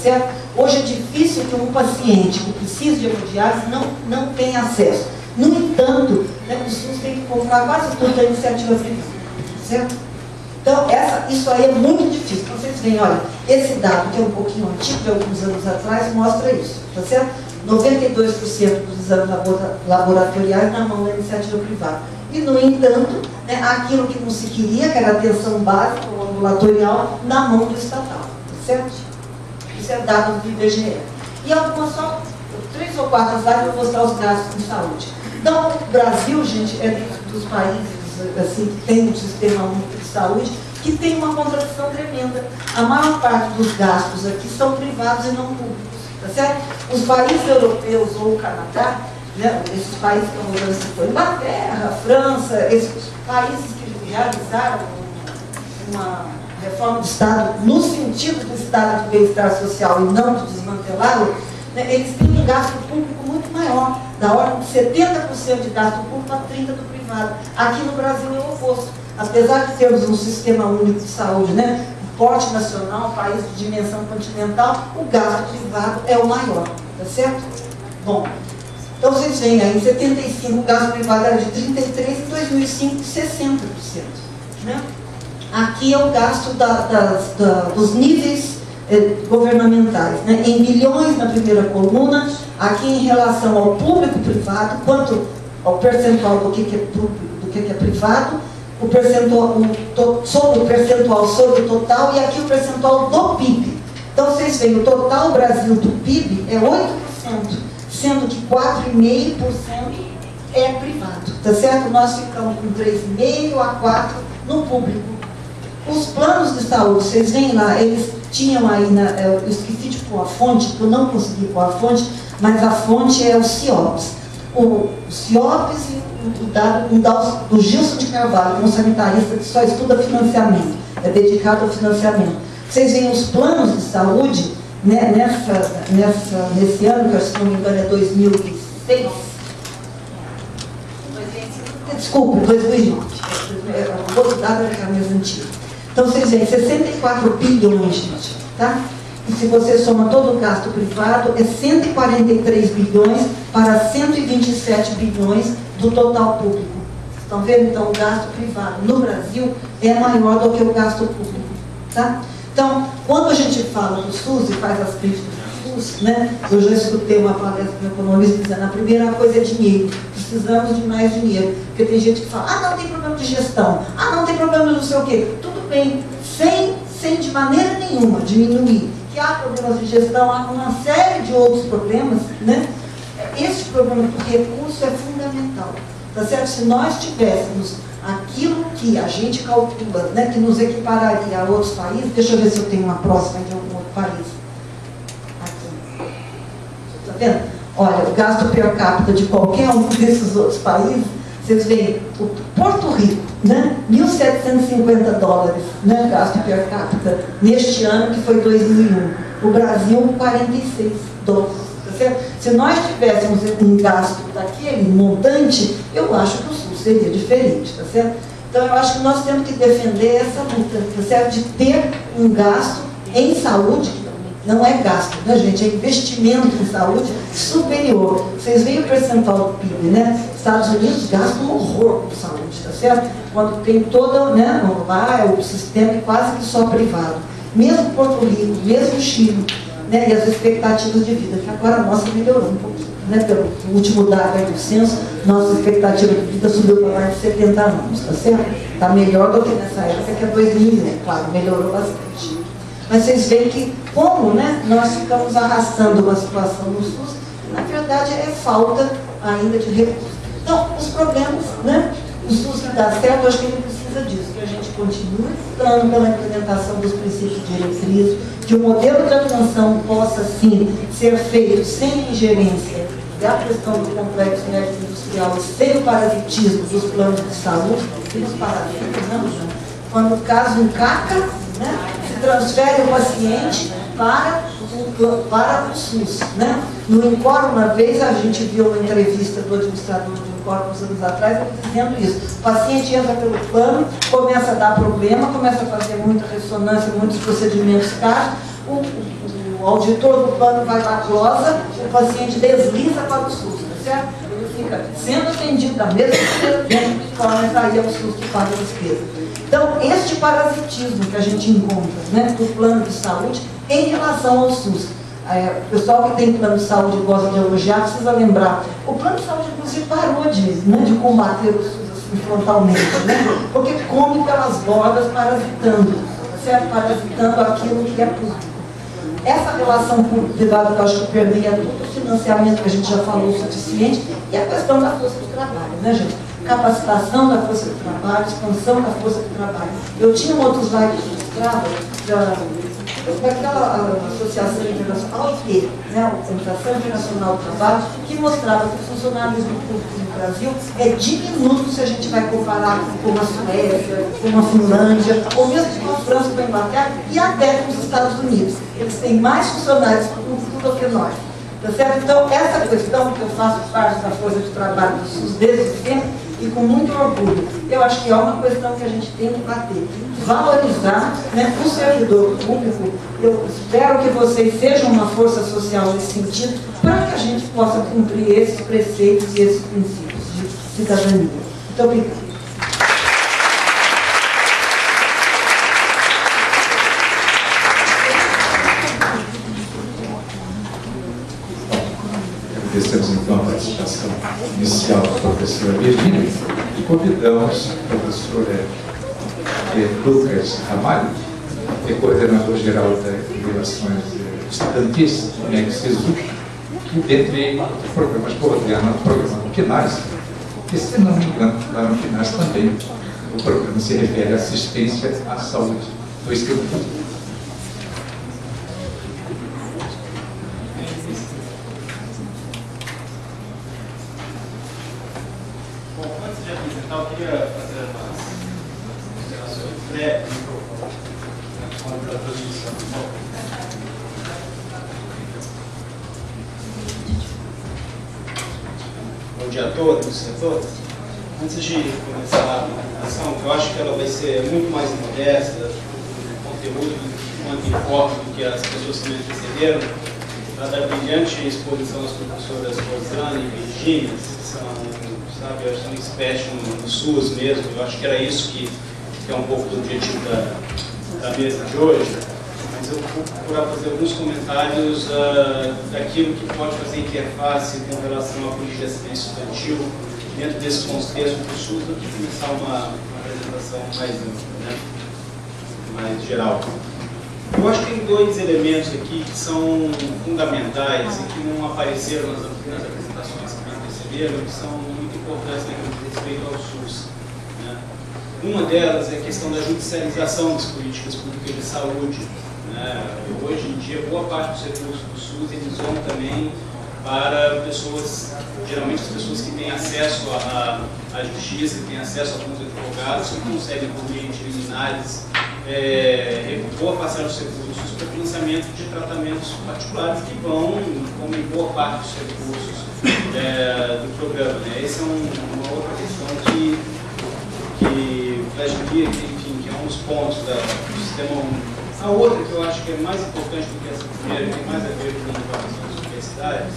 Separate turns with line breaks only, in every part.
certo? Hoje é difícil que um paciente que precisa de hemodiálise não tenha acesso. No entanto, né, o SUS tem que comprar quase tudo da iniciativa privada, certo? Então, isso aí é muito difícil. Então, vocês veem, olha, esse dado, que é um pouquinho antigo, de alguns anos atrás, mostra isso, tá certo? 92% dos exames laboratoriais na mão da iniciativa privada. E, no entanto, né, aquilo que não se queria, que era a atenção básica, o ambulatorial, na mão do estatal, tá certo? Isso é dado do IBGE. E algumas só, 3 ou 4 slides, eu vou mostrar os gastos de saúde. Então, o Brasil, gente, é dos países assim, que tem um sistema único de saúde, que tem uma contradição tremenda. A maior parte dos gastos aqui são privados e não públicos, tá certo? Os países europeus ou o Canadá, né, esses países que eu vou dizer assim, foi Inglaterra, França, esses países que realizaram uma reforma do Estado no sentido do Estado de bem-estar social e não de desmantelá-lo, né, eles têm um gasto público muito maior, da ordem de 70% de gasto público a 30% do privado. Aqui no Brasil é o oposto. Apesar de termos um sistema único de saúde, né, um porte nacional, um país de dimensão continental, o gasto privado é o maior, tá certo? Bom, então vocês veem aí, em 75 o gasto privado era de 33%, em 2005 de 60%. Né? Aqui é o gasto dos níveis governamentais, né? Em bilhões na primeira coluna, aqui em relação ao público-privado, quanto ao percentual do que é público, do que é privado, o percentual sobre o total, e aqui o percentual do PIB. Então vocês veem, o total Brasil do PIB é 8%, sendo que 4,5% é privado, tá certo? Nós ficamos com 3,5% a 4% no público. Os planos de saúde, vocês veem lá, eles tinham aí, eu esqueci de pôr a fonte, porque eu não consegui pôr a fonte, mas a fonte é o CIOPS. O CIOPS e o dado do Gilson de Carvalho, um sanitarista que só estuda financiamento, é dedicado ao financiamento. Vocês veem os planos de saúde, né, nesse ano, que se não me engano é 2006, desculpe, 2009, o outro dado é a mesma antiga. Então, vocês veem, 64 bilhões, gente, tá? E se você soma todo o gasto privado, é 143 bilhões para 127 bilhões do total público. Vocês estão vendo? Então, o gasto privado no Brasil é maior do que o gasto público, tá? Então, quando a gente fala do SUS e faz as críticas do SUS, né? Eu já escutei uma palestra de um economista dizendo, a primeira coisa é dinheiro, precisamos de mais dinheiro. Porque tem gente que fala, ah, não tem problema de gestão, ah, não tem problema de não sei o quê. Tudo bem, sem de maneira nenhuma diminuir que há problemas de gestão, há uma série de outros problemas, né? Esse problema do recurso é fundamental, tá certo? Se nós tivéssemos aquilo que a gente calcula, né, que nos equipararia a outros países, deixa eu ver se eu tenho uma próxima de algum outro país. Aqui. Tá vendo? Olha, o gasto per capita de qualquer um desses outros países, vocês veem, o Porto Rico, né, 1.750 dólares, né, gasto per capita, neste ano, que foi 2001. O Brasil, 46 dólares. Tá certo? Se nós tivéssemos um gasto daquele montante, eu acho que o SUS seria diferente, tá certo? Então, eu acho que nós temos que defender essa luta, tá certo? De ter um gasto em saúde, não é gasto, né, gente? É investimento em saúde superior. Vocês veem o percentual do PIB, né? Estados Unidos gastam um horror com saúde, tá certo? Quando tem todo, né, lá o sistema é quase que só privado. Mesmo Porto Rico, mesmo Chile, né, e as expectativas de vida, que agora a nossa melhorou um pouquinho, né? Pelo último dado aí do censo, nossa expectativa de vida subiu para mais de 70 anos, tá certo? Está melhor do que nessa época, que é 2000, né? Claro, melhorou bastante. Mas vocês veem que como, né, nós ficamos arrastando uma situação no SUS, na verdade é falta ainda de recursos. Então, os problemas, né, o SUS que dá certo, eu acho que ele precisa disso, que a gente continue lutando pela implementação dos princípios diretrizes, que o modelo de atenção possa, sim, ser feito sem ingerência da questão do complexo médico industrial, sem o parasitismo dos planos de saúde, e dos parasitas, né? Quando o caso encaca, né, se transfere o paciente para o SUS. Né? No INCOR, uma vez, a gente viu uma entrevista do administrador do INCOR uns anos atrás, ele dizendo isso. O paciente entra pelo plano, começa a dar problema, começa a fazer muita ressonância, muitos procedimentos caros, o o auditor do plano vai lá, glosa, o paciente desliza para o SUS, tá certo? Ele fica sendo atendido da mesma maneira dentro do plano, aí é o SUS que paga a despesa. Então, este parasitismo que a gente encontra, né, do plano de saúde em relação ao SUS. O pessoal que tem plano de saúde e gosta de elogiar, precisa lembrar, o plano de saúde, inclusive, parou de combater o SUS assim, frontalmente, né? Porque come pelas bordas, parasitando, certo? Parasitando aquilo que é público. Essa relação público-privado, que eu acho que permeia todo o financiamento, que a gente já falou o suficiente, e a questão da força de trabalho, né, gente? Capacitação da força de trabalho, expansão da força de trabalho. Eu tinha um outro slide que mostrava daquela Associação Internacional, né, a Organização Internacional do Trabalho, que mostrava que o funcionalismo público no Brasil é diminuto se a gente vai comparar com a Suécia, com a Finlândia, ou mesmo com a França, com a Inglaterra, e até com os Estados Unidos. Eles têm mais funcionários públicos do que nós. Tá certo? Então, essa questão que eu faço parte da força de trabalho do SUS desde sempre, e com muito orgulho, eu acho que é uma questão que a gente tem que bater. Valorizar, né, o servidor público. Eu espero que vocês sejam uma força social nesse sentido, para que a gente possa cumprir esses preceitos e esses princípios de cidadania. Muito obrigada.
Agradecemos então a participação inicial da professora Virgínia e convidamos o professor Lucas Ramalho, que é coordenador-geral das Relações Estudantis, do NEC-SISU, que dentre os programas coordena o programa do PNAS, que, se não me engano, lá no PNAS também o programa se refere à assistência à saúde do estudante.
Eu queria fazer umas considerações breves contra a transmissão. Bom dia a todos e a todas. Antes de começar a apresentação, eu acho que ela vai ser muito mais modesta no conteúdo quanto em forma do que as pessoas que me antecederam, da brilhante exposição das professoras Rosane e Virgínia, que são, sabe, eu acho que são experts no SUS mesmo. Eu acho que era isso que é um pouco do objetivo da mesa de hoje. Mas eu vou procurar fazer alguns comentários daquilo que pode fazer interface com relação à política de assistência estudantil dentro desse contexto do SUS, antes de começar uma apresentação mais ampla, né? Mais geral. Eu acho que tem dois elementos aqui que são fundamentais e que não apareceram nas apresentações que me antecederam, que são muito importantes no respeito ao SUS, né? Uma delas é a questão da judicialização das políticas públicas de saúde, né? Hoje em dia, boa parte dos recursos do SUS eles vão também para pessoas, geralmente as pessoas que têm acesso à justiça, que têm acesso a alguns advogados, que conseguem por meio de liminares boa parcela dos recursos para financiamento de tratamentos particulares que vão, como em boa parte dos recursos do programa, né? Essa é uma outra questão que enfim, que é um dos pontos do sistema único. A outra que eu acho que é mais importante do que essa primeira, que tem mais a ver com a inovação das universidades,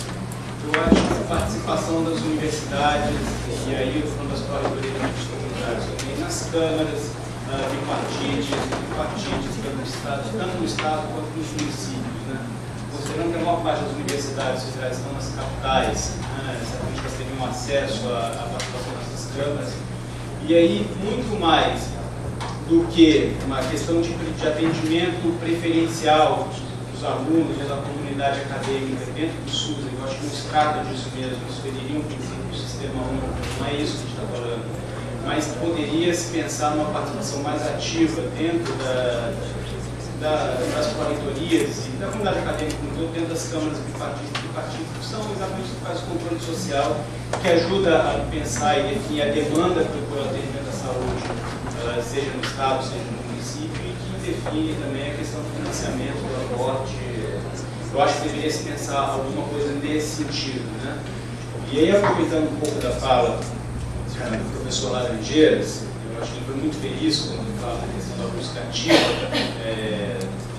eu acho que a participação das universidades, e aí eu estou falando das corredorias comunitárias também, nas câmaras bipartides tanto no Estado quanto nos municípios, né? Considerando que a maior parte das universidades federais estão nas capitais, né? Certamente elas teriam acesso à participação nessas câmaras, e aí muito mais do que uma questão de atendimento preferencial dos alunos e da comunidade acadêmica dentro do SUS, eu acho que não se trata disso mesmo, isso feriria um princípio do sistema único, não é isso que a gente está falando. Mas poderia se pensar numa participação mais ativa dentro das coreitorias e da comunidade acadêmica como todo, dentro das câmaras bipartidas, que são exatamente o que faz o controle social, que ajuda a pensar e definir a demanda pelo atendimento à saúde, seja no Estado, seja no município, e que define também a questão do financiamento, do aporte. Eu acho que deveria se pensar alguma coisa nesse sentido, né? E aí, aproveitando um pouco da fala do professor Laranjeiras, eu acho que ele foi muito feliz quando ele fala da questão da busca ativa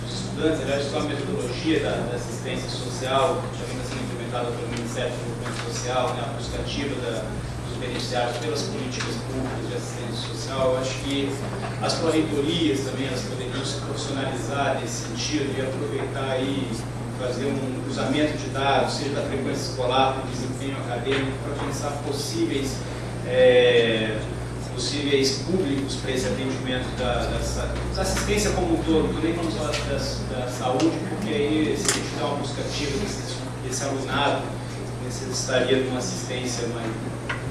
dos estudantes. Aliás, isso é uma metodologia da assistência social, que já vem sendo implementada pelo Ministério do Desenvolvimento Social, né, a busca ativa dos beneficiários pelas políticas públicas de assistência social. Eu acho que as pró-reitorias também, elas poderiam se profissionalizar nesse sentido e aproveitar aí, fazer um cruzamento de dados, seja da frequência escolar, do desempenho acadêmico, para pensar possíveis públicos para esse atendimento da assistência como um todo. Nem vamos falar da saúde, porque aí, se a gente dá uma busca ativa desse alunado, necessitaria de uma assistência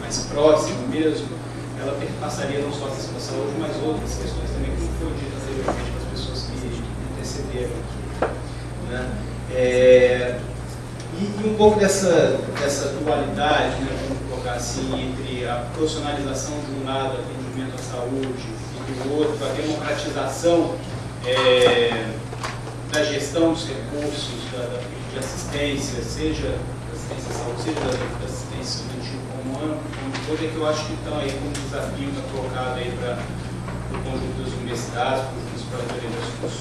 mais próxima mesmo, ela passaria não só a questão da saúde, mas outras questões também, como foi dito anteriormente para as pessoas que antecederam aqui, né? E um pouco dessa dualidade, né, vamos colocar assim, entre a profissionalização de um lado, atendimento à saúde, e do outro, a democratização da gestão dos recursos, de assistência, seja da assistência à saúde, seja da assistência estudantil como todo, é que eu acho que estão aí como desafio colocado aí para o conjunto das universidades, para os projetos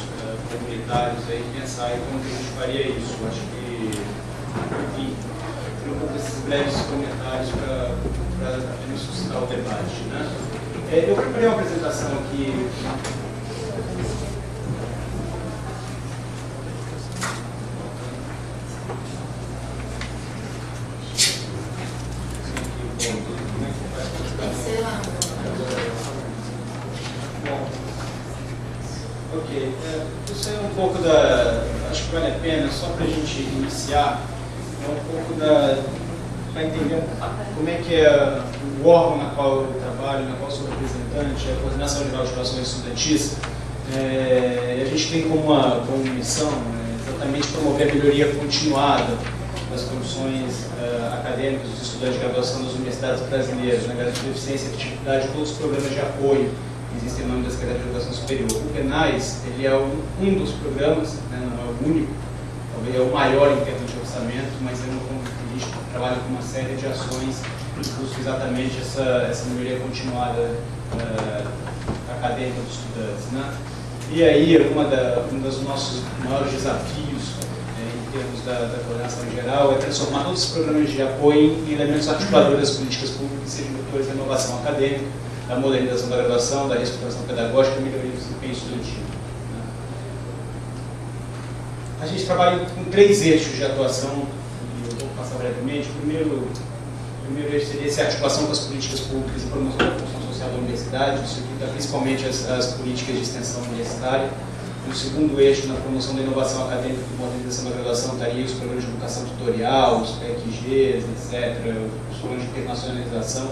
comunitários, aí, pensar aí como que a gente faria isso. Eu acho que, enfim, um pouco desses breves comentários para apenas suscitar o debate, né? Eu preparei uma apresentação aqui. Ok, isso é um pouco acho que vale a pena, só para a gente iniciar, um pouco para entender como é que é o órgão na qual eu trabalho, na qual eu sou representante, a Coordenação Geral de Relações Estudantis. A gente tem como missão exatamente promover a melhoria continuada das condições acadêmicas dos estudantes de graduação das universidades brasileiras, na garantia de eficiência e efetividade de todos os programas de apoio que existem no âmbito da Secretaria de Educação Superior. O PENAES, ele é um dos programas, né, não é o único, talvez é o maior em termos de orçamento, mas é uma política que trabalha com uma série de ações que busca exatamente essa melhoria continuada acadêmica dos estudantes, né? E aí, um dos nossos maiores desafios em termos da coordenação em geral é transformar todos os programas de apoio em elementos articuladores das políticas públicas, sejam motores da inovação acadêmica, da modernização da graduação, da reestruturação pedagógica e melhoria do desempenho estudantil. A gente trabalha com 3 eixos de atuação, e eu vou passar brevemente. O primeiro eixo seria essa articulação com as políticas públicas e promoção da função social da universidade, isso aqui está principalmente as políticas de extensão universitária. O segundo eixo, na promoção da inovação acadêmica e modernização da graduação, estaria os programas de educação tutorial, os PECGs, etc., os programas de internacionalização.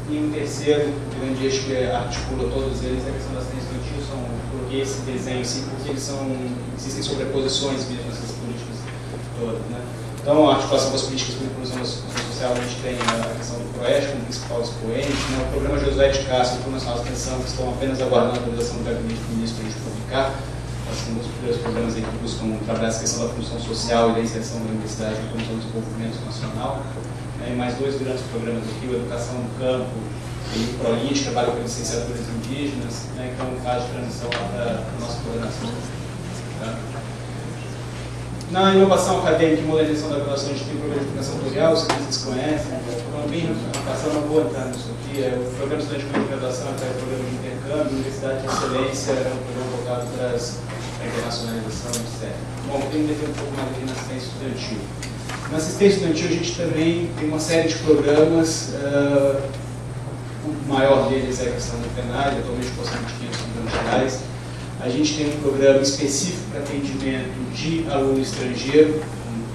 E um terceiro grande eixo que articula todos eles é a questão da assistência estudantil. Coloquei esse desenho assim porque existem sobreposições mesmo nessas políticas todas, né? Então, a articulação com as políticas de inclusão social, a gente tem a questão do PROEST como principal expoente, né? O programa Josué de Castro e o Programa Nacional de Extensão, que estão apenas aguardando a autorização do Gabinete do Ministro para a gente publicar. São os primeiros programas aí que buscam trabalhar essa questão da função social e da inserção da universidade no desenvolvimento nacional. E mais 2 grandes programas aqui, o Educação no Campo e o ProIN, que trabalha com licenciaturas indígenas, né, que é um caso de transição para a nossa coordenação. Tá? Na inovação acadêmica e modernização da graduação, a gente tem o programa de educação tutorial, vocês conhecem, bem passando, não vou entrar nisso aqui, o programa estudante de graduação é o programa de intercâmbio, Universidade de Excelência é um programa voltado para a internacionalização, etc. Bom, tem que ter um pouco mais aqui na assistência estudantil. Na assistência estudantil, a gente também tem uma série de programas, o maior deles é a questão do PENAES, atualmente postando de 500 milhões de reais. A gente tem um programa específico para atendimento de aluno estrangeiro,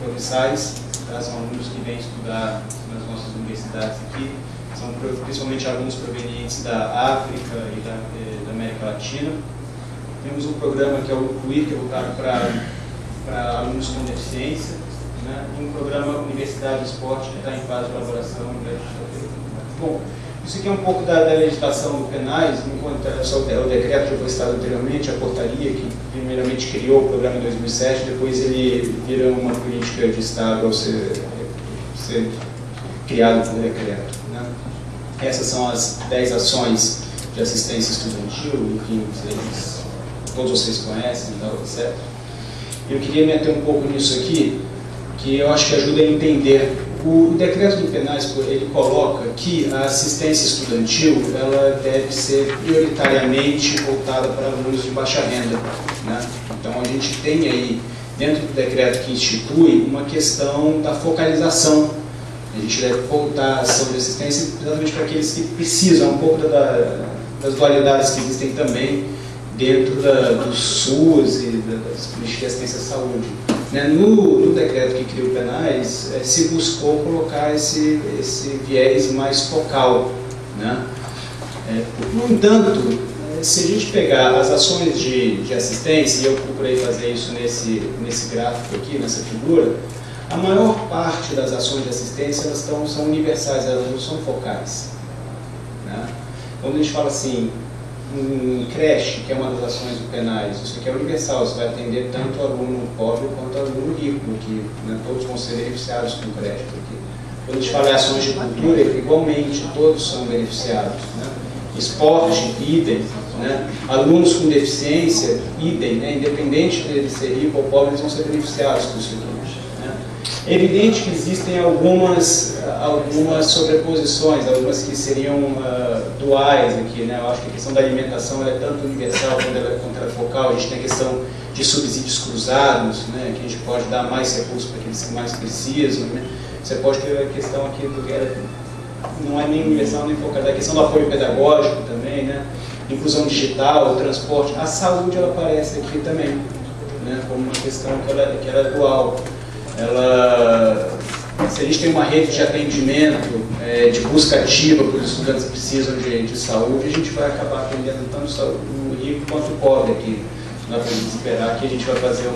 promissais, tá? São alunos que vêm estudar nas nossas universidades aqui, são principalmente alunos provenientes da África e da América Latina. Temos um programa que é o CUIR, que é voltado para alunos com deficiência, né? E um programa Universidade e Esporte, que está em fase de elaboração. Bom, isso aqui é um pouco da legislação do PENAES, o decreto que foi citado anteriormente, a portaria que primeiramente criou o programa em 2007, depois ele vira uma política de Estado ao ser criado por decreto, né? Essas são as 10 ações de assistência estudantil, enfim, vocês todos vocês conhecem, então, certo? Eu queria meter um pouco nisso aqui, que eu acho que ajuda a entender. O decreto de penais, ele coloca que a assistência estudantil ela deve ser prioritariamente voltada para alunos de baixa renda, né? Então a gente tem aí, dentro do decreto que institui, uma questão da focalização. A gente deve voltar a ação de assistência exatamente para aqueles que precisam, um pouco das dualidades que existem também dentro do SUS e das políticas de assistência à saúde. No decreto que cria o penais, se buscou colocar esse viés mais focal, né? No entanto, se a gente pegar as ações de assistência, e eu procurei fazer isso nesse gráfico aqui, nessa figura, a maior parte das ações de assistência elas são universais, elas não são focais, né? Quando a gente fala assim, em creche, que é uma das ações do penais, isso aqui é universal, você vai atender tanto o aluno pobre quanto o aluno rico, que, né, todos vão ser beneficiados com creche aqui. Quando a gente fala em ações de cultura, igualmente, todos são beneficiados, né? Esporte, idem, né? Alunos com deficiência, idem, né? Independente dele ser rico ou pobre, eles vão ser beneficiados com isso aqui. É evidente que existem algumas sobreposições, algumas que seriam duais aqui, né? Eu acho que a questão da alimentação ela é tanto universal quanto ela é focal. A gente tem a questão de subsídios cruzados, né? Que a gente pode dar mais recursos para aqueles que mais precisam, né? Você pode ter a questão aqui do que não é nem universal nem focal, a questão do apoio pedagógico também, né? Inclusão digital, transporte, a saúde ela aparece aqui também, né? Como uma questão que ela é dual. Se a gente tem uma rede de atendimento, de busca ativa para os estudantes que precisam de saúde, a gente vai acabar atendendo tanto o rico quanto o pobre aqui. Nós podemos esperar que a gente vai fazer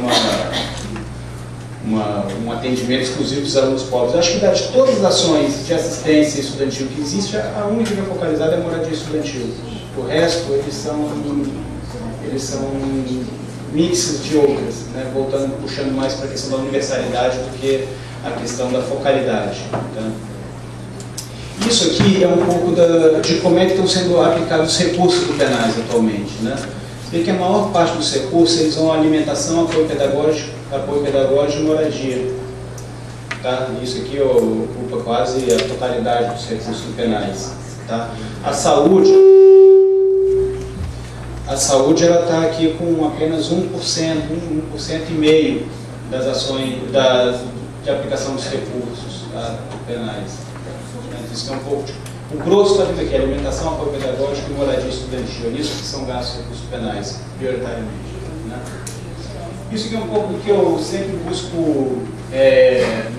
um atendimento exclusivo dos alunos pobres. Eu acho que de todas as ações de assistência estudantil que existe, a única que é focalizada é a moradia estudantil. O resto, eles são mixes de outras, né? Puxando mais para a questão da universalidade do que a questão da focalidade. Tá? Isso aqui é um pouco de como é que estão sendo aplicados os recursos do penais atualmente, né? Você vê que a maior parte dos recursos eles vão à alimentação, apoio pedagógico e moradia. Tá? Isso aqui ocupa quase a totalidade dos recursos do penais. Tá? A saúde ela está aqui com apenas 1%, 1,5% das ações de aplicação dos recursos, tá, penais. Isso é um pouco o grosso está vindo aqui, alimentação, apoio pedagógico e moradia estudantil. Nisso que são gastos de recursos penais, prioritariamente. Né? Isso aqui é um pouco do que eu sempre busco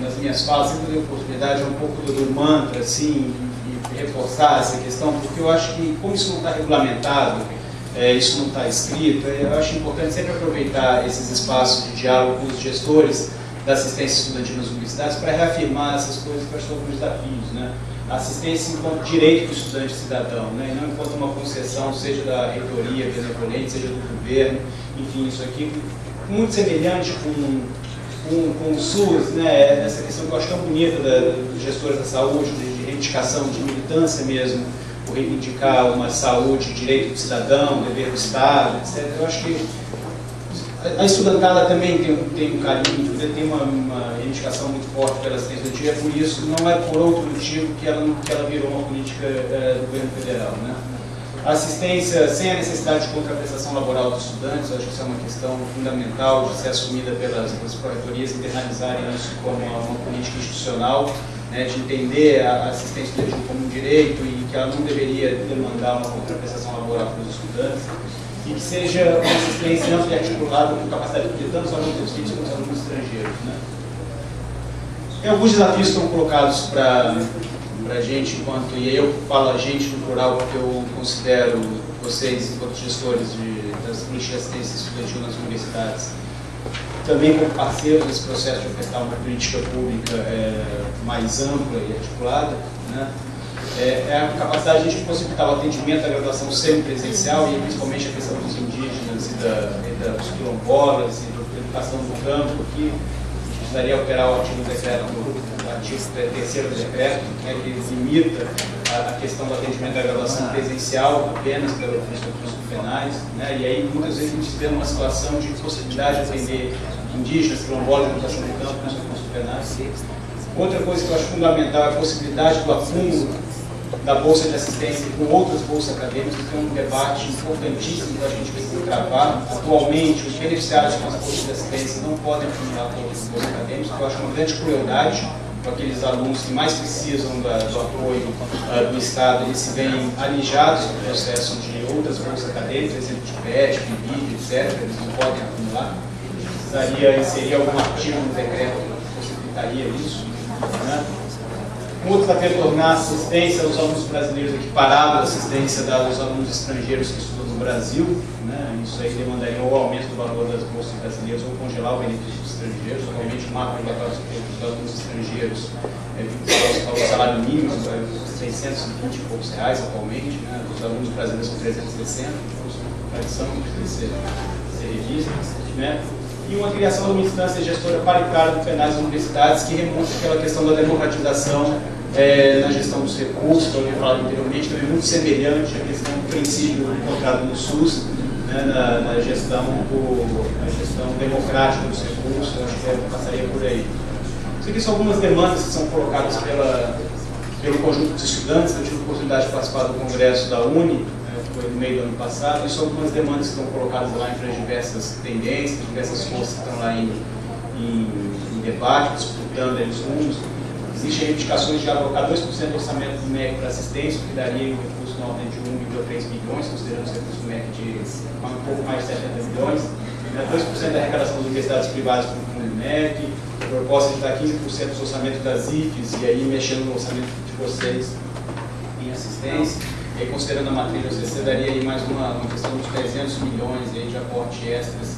nas minhas falas, sempre tenho oportunidade, um pouco do mantra, assim, e reforçar essa questão, porque eu acho que, como isso não está regulamentado, isso não está escrito, eu acho importante sempre aproveitar esses espaços de diálogo com os gestores da assistência estudantil nas universidades para reafirmar essas coisas que eu acho que são alguns desafios, né? A assistência enquanto direito do estudante cidadão, né? E não enquanto uma concessão, seja da reitoria benevolente, seja do governo, enfim, isso aqui muito semelhante com o SUS, né? Essa questão que eu acho tão bonita dos gestores da saúde, de reivindicação, de militância mesmo, por reivindicar uma saúde, direito do cidadão, dever do Estado, etc. Eu acho que a estudantada também tem um carinho, tem uma reivindicação muito forte pela assistência estudantil, por isso, não é por outro motivo que ela virou uma política do governo federal. Né? A assistência sem a necessidade de contraprestação laboral dos estudantes, eu acho que isso é uma questão fundamental de ser assumida pelas pró-reitorias, internalizarem isso como uma política institucional, né, de entender a assistência estudantil como um direito e que ela não deveria demandar uma contraprestação laboral para os estudantes, e que seja uma assistência ampla e articulada com capacidade de tanto os alunos deficientes quanto os alunos estrangeiros. Né? E alguns desafios estão colocados para a gente, e aí eu falo a gente no plural porque eu considero vocês, enquanto gestores das políticas de assistência estudantil nas universidades, também como parceiros desse processo de ofertar uma política pública mais ampla e articulada, né? A capacidade de a gente possibilitar o atendimento da graduação semipresencial e principalmente a questão dos indígenas e dos quilombolas e da educação do campo, que precisaria alterar o artigo do decreto, o artigo 3º do decreto, né, que limita a questão do atendimento da graduação presencial apenas pelos recursos penais, né, e aí muitas vezes a gente se vê numa situação de possibilidade de atender indígenas, quilombolas, de educação de campo nos recursos penais. Outra coisa que eu acho fundamental é a possibilidade do acúmulo da bolsa de assistência com outras bolsas acadêmicas, que é um debate importantíssimo que a gente precisa travar. Atualmente, os beneficiários com as bolsas de assistência não podem acumular com outras bolsas acadêmicas, que eu acho uma grande crueldade para aqueles alunos que mais precisam do apoio do Estado. Eles se veem alijados do processo de outras bolsas acadêmicas, exemplo de PET, PIBID, etc. Eles não podem acumular. Precisaria inserir algum artigo no decreto que possibilitaria isso, né? Um outro desafio é tornar a assistência aos alunos brasileiros equiparável à assistência aos alunos estrangeiros que estudam no Brasil, né? Isso aí demandaria ou aumento do valor das bolsas brasileiras ou congelar o benefício dos estrangeiros. Atualmente o marco obrigatório dos alunos estrangeiros ao salário mínimo, é 620 e poucos reais atualmente, né? Os alunos brasileiros são 360, então a tradição precisa ser revista, né? E uma criação de uma instância gestora paritária do penais das universidades que remonta aquela questão da democratização na gestão dos recursos, que eu havia falado anteriormente, também muito semelhante à questão do princípio encontrado no SUS, né, na gestão democrática dos recursos. Eu acho que passaria por aí. Isso aqui são algumas demandas que são colocadas pelo conjunto de estudantes. Eu tive a oportunidade de participar do congresso da UNE, foi no meio do ano passado, e são algumas demandas que estão colocadas lá entre as diversas tendências, diversas forças que estão lá em debate, disputando aí os rumos. Existem reivindicações de alocar 2% do orçamento do MEC para assistência, o que daria um recurso na ordem de 1,3 bilhões, considerando os recursos do MEC de um pouco mais de 70 milhões, 2% da arrecadação das universidades privadas para o fundo do MEC, a proposta de dar 15% do orçamento das IFES, e aí mexendo no orçamento de vocês em assistência. E aí, considerando a matrícula, você daria aí mais uma questão dos 300 milhões aí de aporte extras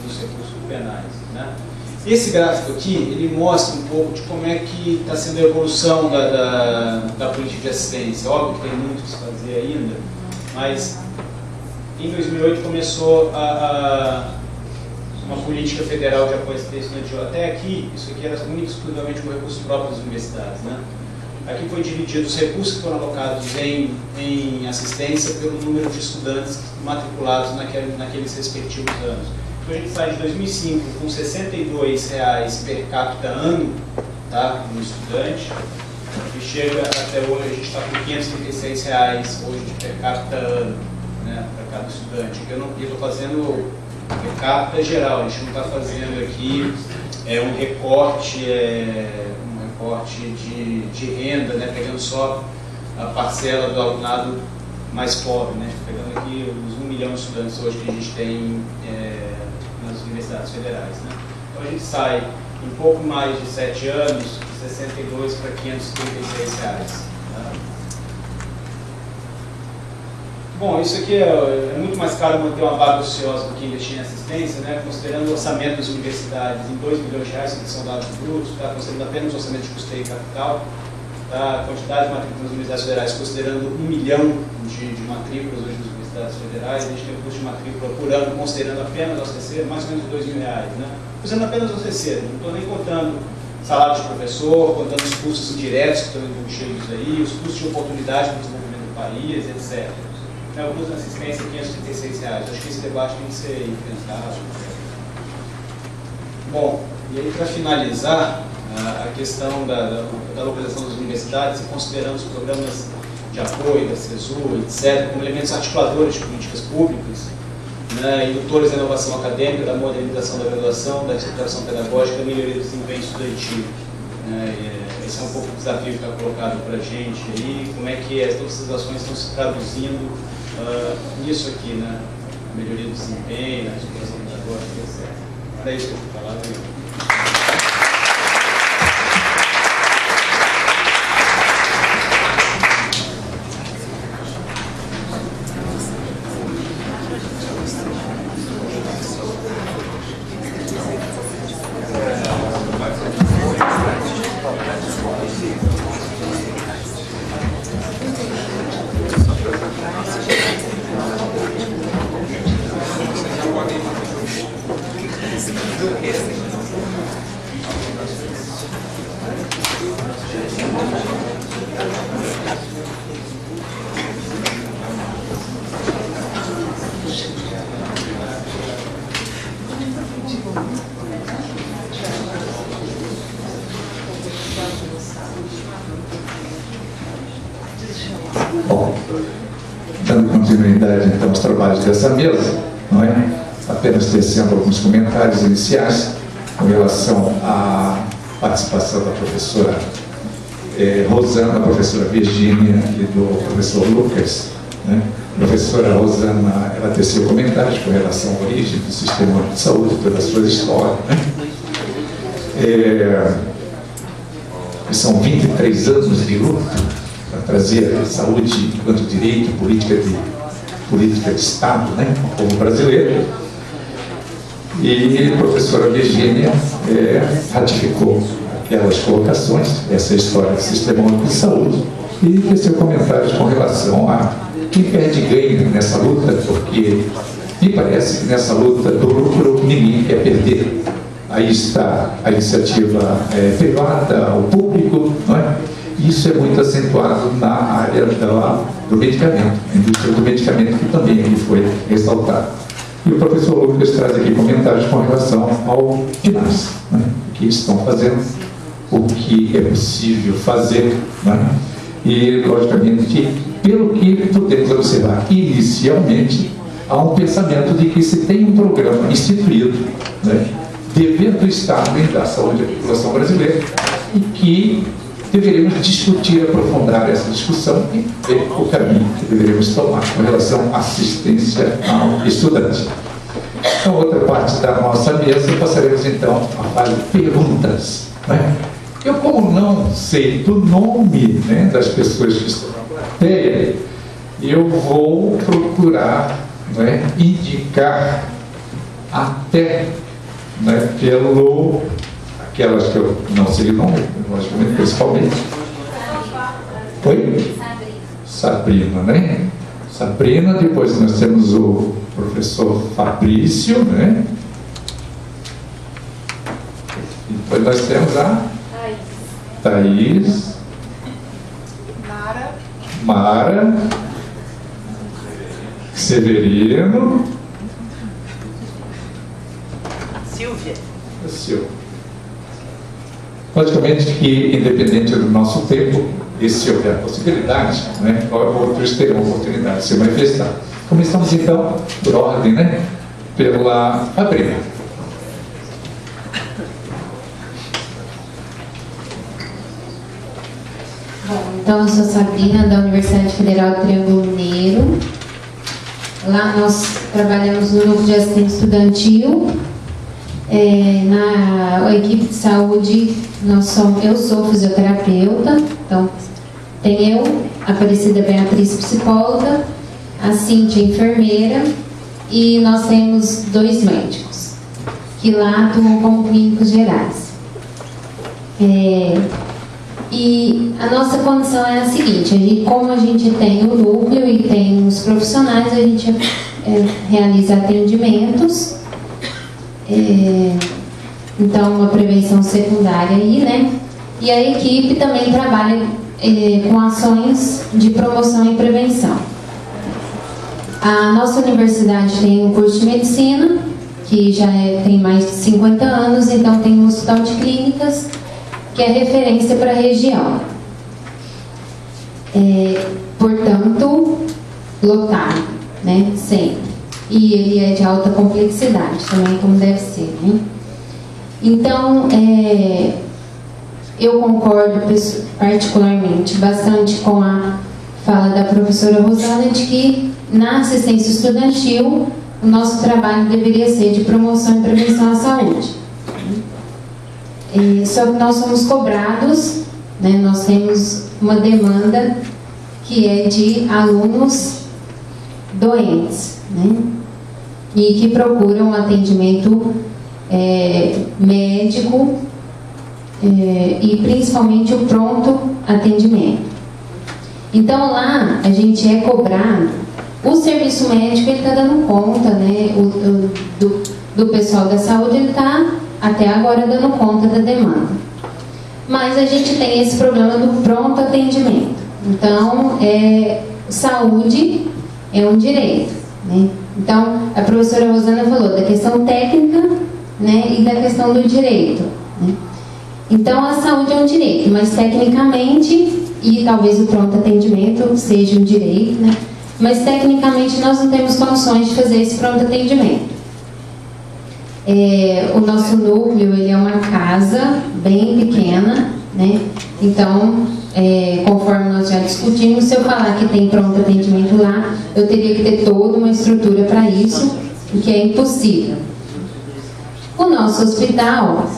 nos recursos penais, né? Esse gráfico aqui, ele mostra um pouco de como é que está sendo a evolução da política de assistência. Óbvio que tem muito que se fazer ainda, mas em 2008 começou uma política federal de apoio à assistência estudantil. Até aqui, isso aqui era muito exclusivamente com recursos próprios das universidades, né? Aqui foi dividido os recursos que foram alocados em assistência pelo número de estudantes matriculados naqueles respectivos anos. Então a gente sai de 2005 com R$ 62,00 per capita ano, tá, no estudante, e chega até hoje, a gente está com R$ 536,00 hoje de per capita ano, né, para cada estudante. Eu estou fazendo per capita geral, a gente não está fazendo aqui um recorte de renda, né, pegando só a parcela do alunado mais pobre, né, pegando aqui os 1 milhão de estudantes hoje que a gente tem nas universidades federais, né. Então a gente sai em pouco mais de 7 anos, de 62 para R$ 536,00. Tá? Bom, isso aqui é muito mais caro manter uma vaga ociosa do que investir em assistência, né? Considerando o orçamento das universidades em R$ 2 bilhões, que são dados brutos, tá? Considerando apenas o orçamento de custeio e capital, tá? A quantidade de matrículas nas universidades federais, considerando 1 milhão de matrículas hoje nas universidades federais, a gente tem um custo de matrícula por ano, considerando apenas o OCC, mais ou menos R$ 2.000, né? Considerando apenas o OCC, não estou nem contando salário de professor, contando os custos indiretos que estão embutidos aí, os custos de oportunidade para o desenvolvimento do país, etc. O custo de assistência R$ 536,00. Acho que esse debate tem que ser enfrentado. Bom, e aí para finalizar, a questão da localização das universidades, e considerando os programas de apoio, da CESU, etc., como elementos articuladores de políticas públicas, né, indutores da inovação acadêmica, da modernização da graduação, da estruturação pedagógica, da melhoria do desempenho estudantil. Esse é um pouco o desafio que está colocado para a gente aí, como é que todas essas ações estão se traduzindo nisso aqui, né? A melhoria do desempenho, a estruturação pedagógica, etc. Era isso que eu vou falar.
Bom, dando continuidade então aos trabalhos dessa mesa, não é? Apenas tecendo alguns comentários iniciais com relação à participação da professora Rosana, a professora Virgínia e do professor Lucas, né? A professora Rosana, ela teceu comentários com relação à origem do sistema de saúde, toda a sua história, né? São 23 anos de luta para trazer a saúde enquanto direito, política de Estado, né, ao povo brasileiro. E a professora Virgínia ratificou aquelas colocações, essa história do Sistema Único de Saúde, e fez seus comentários com relação a quem perde e ganha nessa luta, porque me parece que nessa luta do lucro ninguém quer perder. Aí está a iniciativa privada, o público, não é? Isso é muito acentuado na área do medicamento, a indústria do medicamento, que também aqui foi ressaltado. E o professor Lucas traz aqui comentários com relação ao PNAS, né? Que estão fazendo o que é possível fazer, né? E, logicamente, pelo que podemos observar inicialmente, há um pensamento de que se tem um programa instituído, né, devendo o Estado em dar saúde à população brasileira, e que deveríamos discutir, aprofundar essa discussão e ver o caminho que deveríamos tomar com relação à assistência ao estudante. Na outra parte da nossa mesa, passaremos então a fase de perguntas, né? Eu, como não sei do nome, né, das pessoas que estão na plateia, eu vou procurar, né, indicar até, né, pelo aquelas que eu não sei o nome, logicamente, principalmente. Oi? Sabrina, né? Sabrina, depois nós temos o professor Fabrício, né? E depois nós temos a Thaís, Mara, Severino, Silvia. Logicamente que, independente do nosso tempo, e se houver possibilidade, né, outros terão oportunidade de se manifestar. Começamos então, por ordem, né, pela Sabrina.
Bom, então eu sou Sabrina, da Universidade Federal do Triângulo Mineiro. Lá nós trabalhamos no núcleo de assistência estudantil. Na equipe de saúde, eu sou fisioterapeuta, então tem eu, a Aparecida Beatriz, psicóloga, a Cíntia, enfermeira, e nós temos 2 médicos, que lá atuam como clínicos gerais. E a nossa condição é a seguinte: como a gente tem o núcleo e tem os profissionais, a gente realiza atendimentos. Então, uma prevenção secundária aí, né? E a equipe também trabalha com ações de promoção e prevenção. A nossa universidade tem um curso de medicina, que já tem mais de 50 anos, então tem um hospital de clínicas, que é referência para a região. Portanto, lotado, né? Sempre. E ele é de alta complexidade também, como deve ser, né? Então, eu concordo particularmente bastante com a fala da professora Rosana de que na assistência estudantil o nosso trabalho deveria ser de promoção e prevenção à saúde. Só que nós somos cobrados, né? Nós temos uma demanda que é de alunos doentes, né? E que procuram um atendimento médico e principalmente o pronto atendimento. Então lá a gente é cobrado, o serviço médico ele está dando conta, né, do pessoal da saúde, ele está até agora dando conta da demanda. Mas a gente tem esse problema do pronto atendimento. Então, saúde é um direito, né? Então, a professora Rosana falou da questão técnica, né, e da questão do direito, né? Então, a saúde é um direito, mas tecnicamente, e talvez o pronto atendimento seja um direito, né? Mas tecnicamente nós não temos condições de fazer esse pronto atendimento. O nosso núcleo, ele é uma casa bem pequena, né? Então, conforme nós já discutimos, se eu falar que tem pronto atendimento lá, eu teria que ter toda uma estrutura para isso, o que é impossível. O nosso hospital,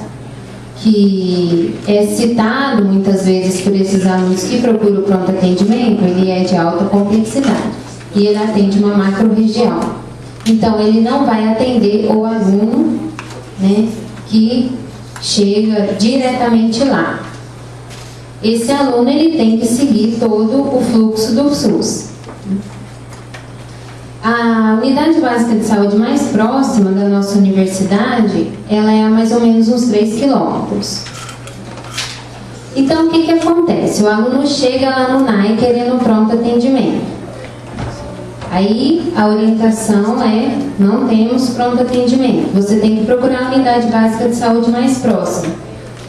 que é citado muitas vezes por esses alunos que procuram o pronto atendimento, ele é de alta complexidade e ele atende uma macro-região. Então, ele não vai atender o aluno, né, que chega diretamente lá. Esse aluno, ele tem que seguir todo o fluxo do SUS. A unidade básica de saúde mais próxima da nossa universidade, ela é a mais ou menos uns 3 quilômetros. Então, o que acontece? O aluno chega lá no NAI querendo pronto atendimento. Aí, a orientação é, não temos pronto atendimento. Você tem que procurar a unidade básica de saúde mais próxima,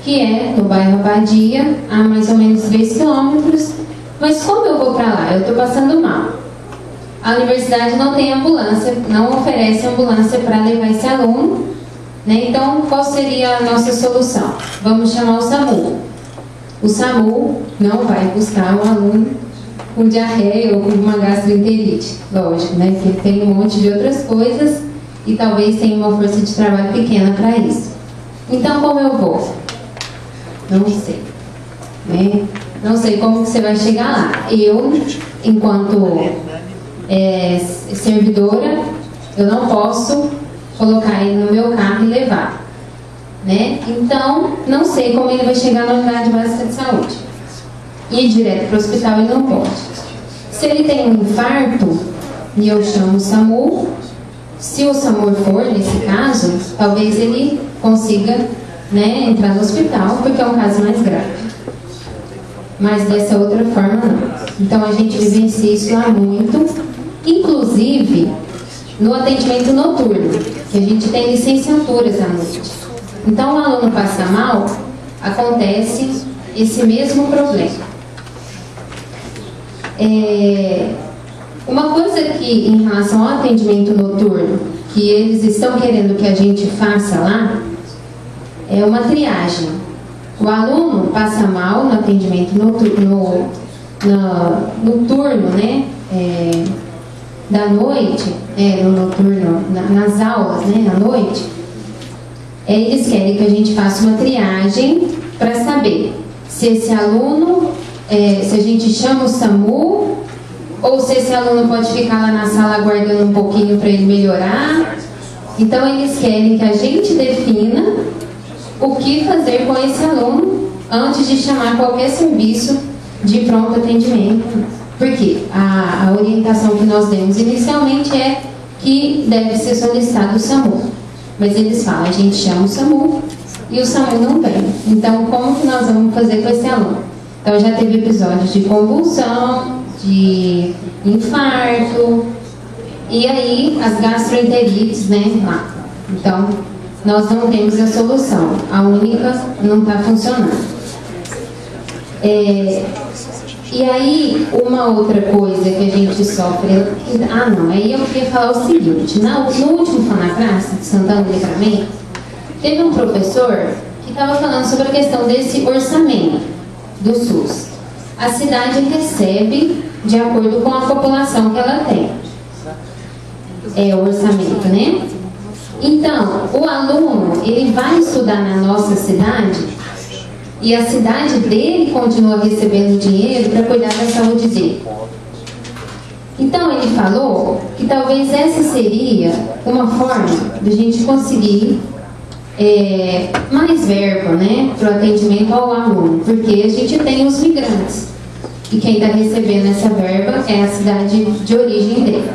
que é no bairro Abadia, a mais ou menos 3 quilômetros. Mas como eu vou para lá? Eu estou passando mal. A universidade não tem ambulância, não oferece ambulância para levar esse aluno, né? Então, qual seria a nossa solução? Vamos chamar o SAMU. O SAMU não vai buscar um aluno com diarreia ou com uma gastroenterite, lógico, né? Porque tem um monte de outras coisas e talvez tenha uma força de trabalho pequena para isso. Então, como eu vou? Não sei, né? Não sei como que você vai chegar lá. Eu, enquanto servidora, eu não posso colocar ele no meu carro e levar, né? Então, não sei como ele vai chegar na unidade básica de saúde. Ir direto para o hospital ele não pode. Se ele tem um infarto e eu chamo o SAMU, se o SAMU for, nesse caso, talvez ele consiga, né, entrar no hospital, porque é um caso mais grave. Mas dessa outra forma não. Então a gente vivencia isso lá muito, inclusive no atendimento noturno, que a gente tem licenciaturas à noite. Então o aluno passa mal, acontece esse mesmo problema. Uma coisa que, em relação ao atendimento noturno, que eles estão querendo que a gente faça lá, é uma triagem. O aluno passa mal no atendimento noturno, no turno, né, da noite, no noturno, nas aulas, né, à noite. Eles querem que a gente faça uma triagem para saber se esse aluno, se a gente chama o SAMU, ou se esse aluno pode ficar lá na sala aguardando um pouquinho para ele melhorar. Então, eles querem que a gente defina o que fazer com esse aluno antes de chamar qualquer serviço de pronto atendimento. Porque a orientação que nós demos inicialmente é que deve ser solicitado o SAMU. Mas eles falam, a gente chama o SAMU e o SAMU não vem. Então, como que nós vamos fazer com esse aluno? Então, já teve episódios de convulsão, de infarto, e aí as gastroenterites, né, lá. Então, nós não temos a solução. A única não está funcionando. E aí, uma outra coisa que a gente sofre... aí eu queria falar o seguinte. No último Fanaclasse de Santana do Livramento, teve um professor que estava falando sobre a questão desse orçamento do SUS. A cidade recebe de acordo com a população que ela tem. É o orçamento, né? Então, o aluno, ele vai estudar na nossa cidade e a cidade dele continua recebendo dinheiro para cuidar da saúde dele. Então, ele falou que talvez essa seria uma forma de a gente conseguir mais verba, né, para o atendimento ao aluno, porque a gente tem os migrantes e quem está recebendo essa verba é a cidade de origem dele.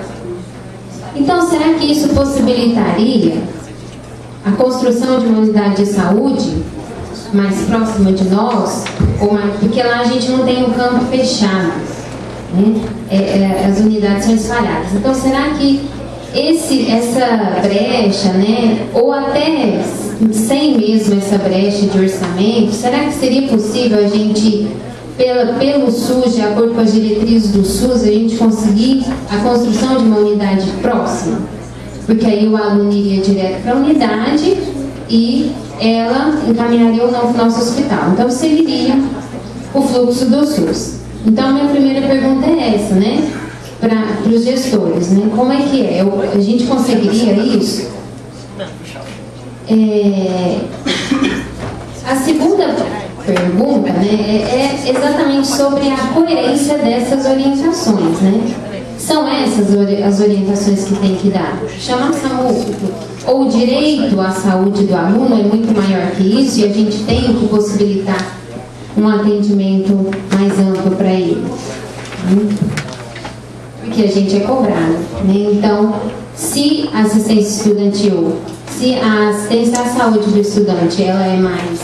Então, será que isso possibilitaria a construção de uma unidade de saúde mais próxima de nós, porque lá a gente não tem um campo fechado, né? As unidades são espalhadas. Então, será que essa brecha, né, ou até sem mesmo essa brecha de orçamento, será que seria possível a gente, pelo SUS, de acordo com as diretrizes do SUS, a gente conseguir a construção de uma unidade próxima? Porque aí o aluno iria direto para a unidade e ela encaminharia ou não para o nosso hospital. Então, seguiria o fluxo do SUS. Então, a minha primeira pergunta é essa, né? Para os gestores, né? Como é que é? A gente conseguiria isso? A segunda pergunta, né, é exatamente sobre a coerência dessas orientações, né? São essas as orientações que tem que dar. Chamar ou o direito à saúde do aluno é muito maior que isso e a gente tem que possibilitar um atendimento mais amplo para ele. Porque a gente é cobrado, né? Então, se a assistência estudantil, se a assistência à saúde do estudante ela é mais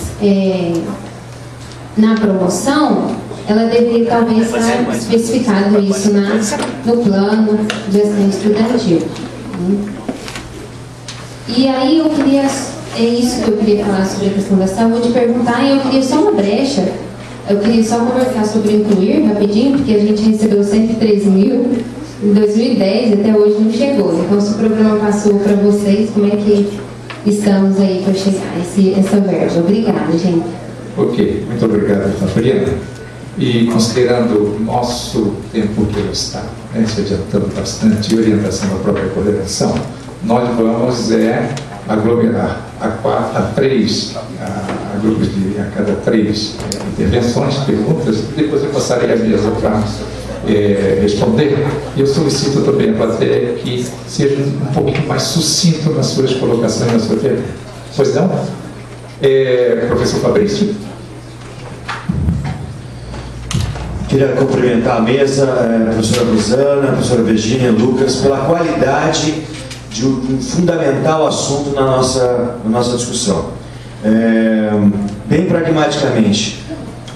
na promoção, ela deveria talvez estar especificado isso no plano de assistência estudantil. E aí eu queria, é isso que eu queria falar sobre a questão da saúde, perguntar, e eu queria só uma brecha, eu queria só conversar sobre incluir rapidinho, porque a gente recebeu 113 mil em 2010 e até hoje não chegou. Então, se o programa passou para vocês, como é que estamos aí para chegar essa verba? Obrigada, gente.
Ok, muito obrigado, Fabriana. E considerando o nosso tempo que está, né, se adiantando bastante, e orientação da própria coordenação, nós vamos aglomerar a cada três intervenções, perguntas, e depois eu passarei a mesa para responder. E eu solicito também a plateia que seja um pouquinho mais sucinto nas suas colocações, na sua pergunta. Pois não? Professor Fabrício.
Queria cumprimentar a mesa, a professora Rosana, a professora Virgínia, Lucas, pela qualidade de um fundamental assunto na nossa discussão. Bem pragmaticamente,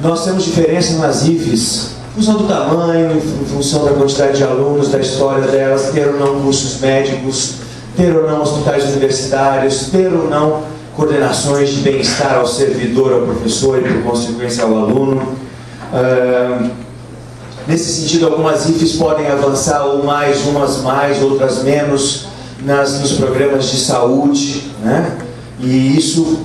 nós temos diferenças nas IFES, em função do tamanho, em função da quantidade de alunos, da história delas, ter ou não cursos médicos, ter ou não hospitais universitários, ter ou não coordenações de bem-estar ao servidor, ao professor e, por consequência, ao aluno. Nesse sentido, algumas IFES podem avançar ou mais, umas mais, outras menos, nos programas de saúde, né? E isso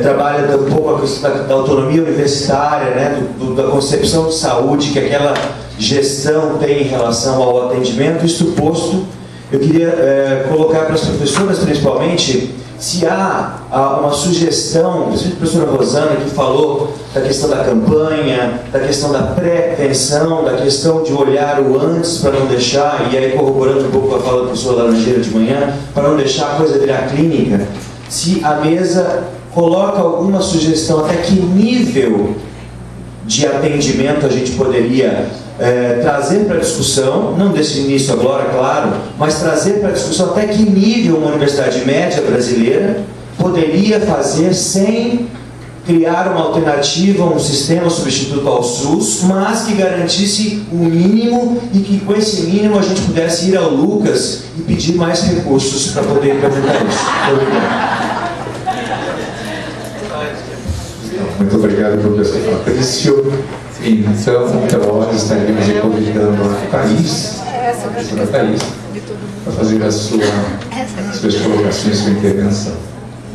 trabalha um pouco a questão da autonomia universitária, né? Da concepção de saúde que aquela gestão tem em relação ao atendimento. Isto posto, eu queria colocar para as professoras, principalmente, se há uma sugestão, principalmente a professora Rosana, que falou da questão da campanha, da questão da prevenção, da questão de olhar o antes para não deixar, e aí corroborando um pouco com a fala da professora Laranjeira de manhã, para não deixar a coisa virar clínica, se a mesa coloca alguma sugestão, até que nível de atendimento a gente poderia trazer para a discussão, não desse início agora, claro, mas trazer para a discussão até que nível uma universidade média brasileira poderia fazer sem criar uma alternativa, um sistema substituto ao SUS, mas que garantisse o mínimo e que com esse mínimo a gente pudesse ir ao Lucas e pedir mais recursos para poder implementar isso.
Muito obrigado, professor Fabrício. Então, nós estaremos convidando a Thaís, a professora Thaís, para fazer as suas colocações, sua intervenção.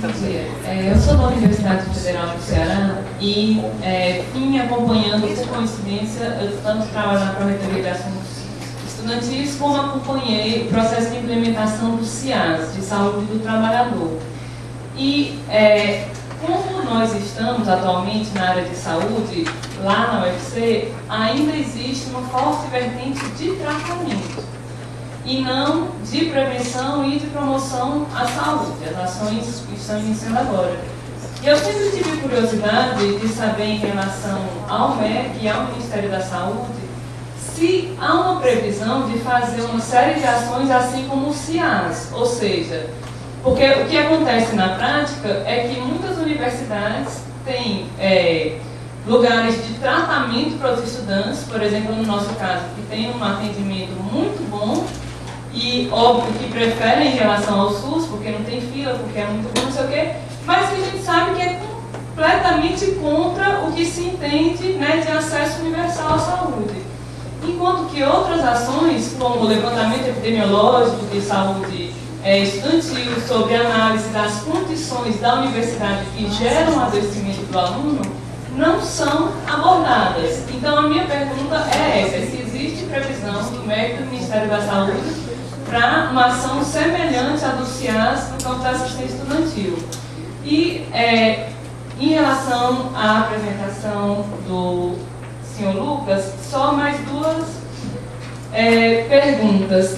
Eu sou da Universidade Federal do Ceará e vim acompanhando, por coincidência, eu tanto trabalho na Pró-Reitoria de Assuntos Estudantis, como acompanhei o processo de implementação do CIAS, de Saúde do Trabalhador. E como nós estamos atualmente na área de saúde, lá na UFC, ainda existe uma forte vertente de tratamento e não de prevenção e de promoção à saúde, as ações que estão iniciando agora. E eu sempre tive curiosidade de saber em relação ao MEC e ao Ministério da Saúde se há uma previsão de fazer uma série de ações assim como o CIAS, ou seja, Porque o que acontece na prática é que muitas universidades têm lugares de tratamento para os estudantes, por exemplo, no nosso caso, que tem um atendimento muito bom e, óbvio, que preferem em relação ao SUS, porque não tem fila, porque é muito bom, não sei o quê, mas que a gente sabe que é completamente contra o que se entende, né, de acesso universal à saúde. Enquanto que outras ações, como o levantamento epidemiológico de saúde estudantil, sobre análise das condições da universidade que geram o adoecimento do aluno, não são abordadas. Então, a minha pergunta é essa: se existe previsão do MEC do Ministério da Saúde para uma ação semelhante à do CIAS no campo da assistência estudantil. E, em relação à apresentação do senhor Lucas, só mais duas perguntas.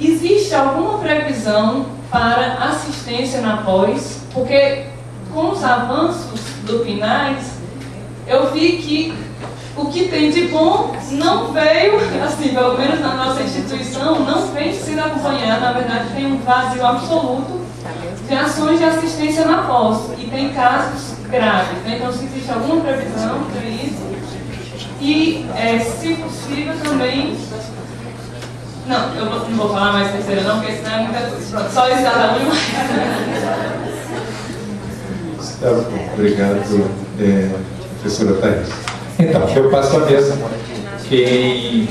Existe alguma previsão para assistência na pós? Porque com os avanços do PNAES, eu vi que o que tem de bom não veio, assim, pelo menos na nossa instituição, não vem sendo acompanhado. Na verdade, tem um vazio absoluto de ações de assistência na pós. E tem casos graves, né? Então, se existe alguma previsão para isso. E, se possível, também... Não, eu não vou falar mais terceira não, porque senão é muita coisa. Pronto, só isso cada um mais.
Obrigado, professora Thaís. Então, eu passo a mesa. Quem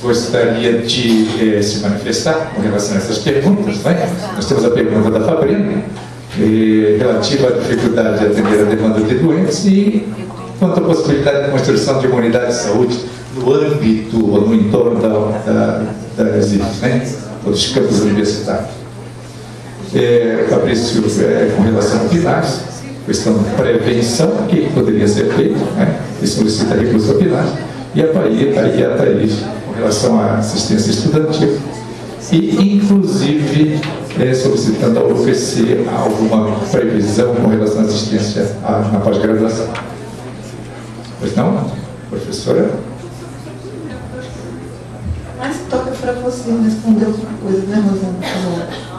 gostaria de se manifestar com relação a essas perguntas, né? Nós temos a pergunta da Fabrina, relativa à dificuldade de atender a demanda de doentes e quanto à possibilidade de construção de uma unidade de saúde no âmbito ou no entorno das IFES, né? Ou dos campos universitários. Fabrício, com relação ao PNAES, questão de prevenção, o que poderia ser feito, né? E solicita recurso ao PNAES, e a Thaís, com relação à assistência estudantil, e inclusive solicitando ao UFC alguma previsão com relação à assistência na pós-graduação. Pois não, professora?
Mas toca para você responder alguma coisa, né, Rosana?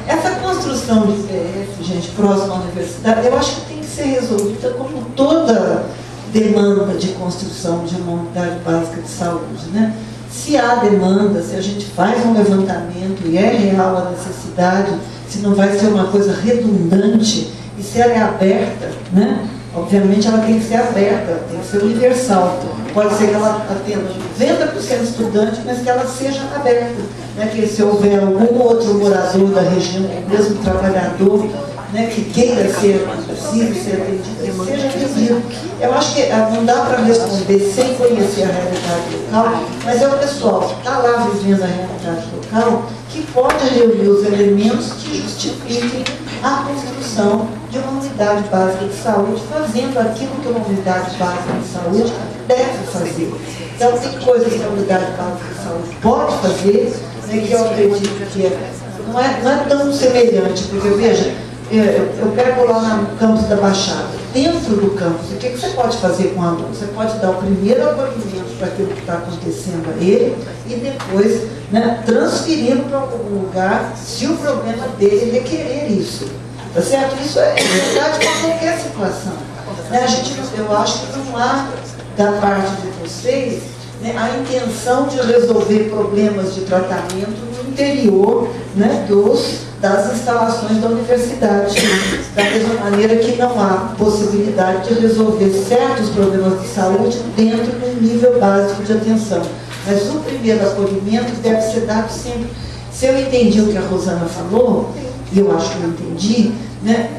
Essa construção de IPF, gente, próxima à universidade, eu acho que tem que ser resolvida como toda demanda de construção de uma unidade básica de saúde, né? Se há demanda, se a gente faz um levantamento e é real a necessidade, se não vai ser uma coisa redundante, e se ela é aberta, né? Obviamente ela tem que ser aberta, tem que ser universal. Pode ser que ela atenda 90% estudante, mas que ela seja aberta, né? Que se houver algum outro morador da região, mesmo trabalhador, né, que queira ser possível, ser atendido, seja atendido. Eu acho que não dá para responder sem conhecer a realidade local, mas é o pessoal que está lá vivendo a realidade local que pode reunir os elementos que justifiquem a construção de uma unidade básica de saúde, fazendo aquilo que uma unidade básica de saúde deve fazer. Então, tem coisas que a unidade básica de saúde pode fazer, né, que eu acredito que não é tão semelhante, porque, veja, eu pego lá no campus da Baixada, dentro do campus, o que você pode fazer com o aluno? Você pode dar o primeiro acolhimento para aquilo que está acontecendo a ele e depois, né, transferi-lo para algum lugar se o problema dele requerer isso. Tá certo? Isso é verdade para qualquer situação. Né? Eu acho que não há, da parte de vocês, né, a intenção de resolver problemas de tratamento no interior, né, das instalações da universidade, da mesma maneira que não há possibilidade de resolver certos problemas de saúde dentro de um nível básico de atenção. Mas o primeiro acolhimento deve ser dado sempre. Se eu entendi o que a Rosana falou, e eu acho que eu entendi, né,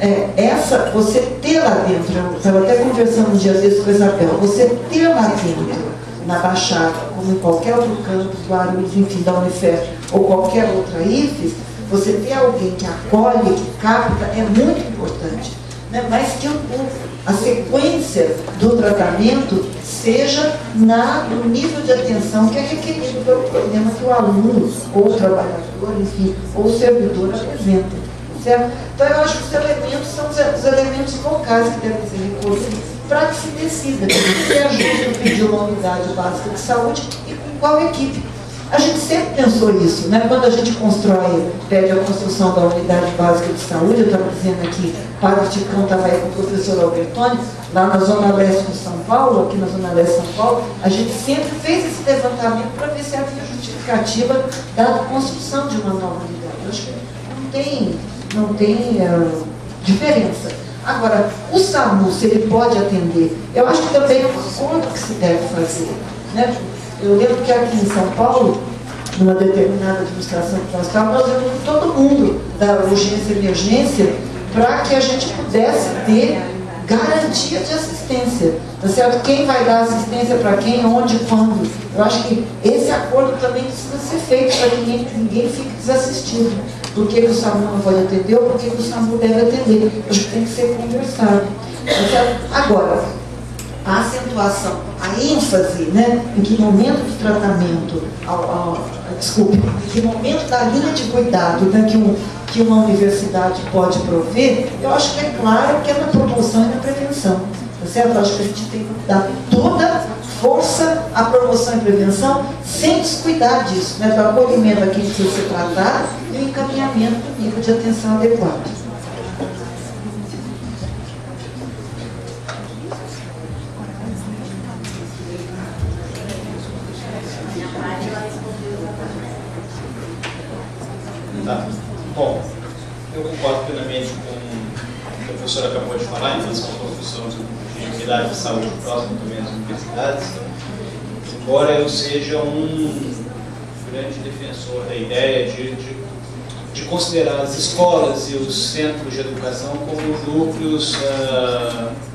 você ter lá dentro, eu estava até conversando um dia desses com a Isabel, você ter lá dentro, na Baixada, como em qualquer outro campus, Guarulhos, enfim, da Unifesp, ou qualquer outra IFES, você ter alguém que acolhe, que capta, é muito importante, né? Mas que a sequência do tratamento seja no nível de atenção que é requerido pelo problema que o aluno, ou o trabalhador, enfim, ou o servidor apresenta. Certo? Então, eu acho que os elementos são os elementos locais que devem ser recolhidos para que se decida se é justo pedir uma unidade básica de saúde e com qual equipe. A gente sempre pensou isso, né? Quando a gente pede a construção da unidade básica de saúde, eu estava dizendo aqui, Padre Ticão estava aí com o professor Albertoni, lá na Zona Leste de São Paulo, aqui na Zona Leste de São Paulo, a gente sempre fez esse levantamento para ver se havia justificativa da construção de uma nova unidade. Eu acho que não tem diferença. Agora, o SAMU, se ele pode atender, eu acho que também é uma conta que se deve fazer, né? Eu lembro que aqui em São Paulo, numa determinada administração que nós estávamos, nós levamos todo mundo da urgência e emergência para que a gente pudesse ter garantia de assistência. Tá certo? Quem vai dar assistência para quem, onde, quando. Eu acho que esse acordo também precisa ser feito para que ninguém fique desassistido. Por que o SAMU não pode atender ou por que o SAMU deve atender. Eu acho que tem que ser conversado. Tá certo? Agora, a acentuação, a ênfase, né, em que momento do tratamento, em que momento da linha de cuidado, né, que uma universidade pode prover, eu acho que é claro que é na promoção e na prevenção. Tá certo? Eu acho que a gente tem que dar toda força à promoção e prevenção, sem descuidar disso, né, do acolhimento a quem precisa ser tratado e o encaminhamento do nível de atenção adequado.
Tá. Bom, eu concordo plenamente com o que a professora acabou de falar em relação à construção de unidade de saúde próxima também às universidades, embora eu seja um grande defensor da ideia de considerar as escolas e os centros de educação como núcleos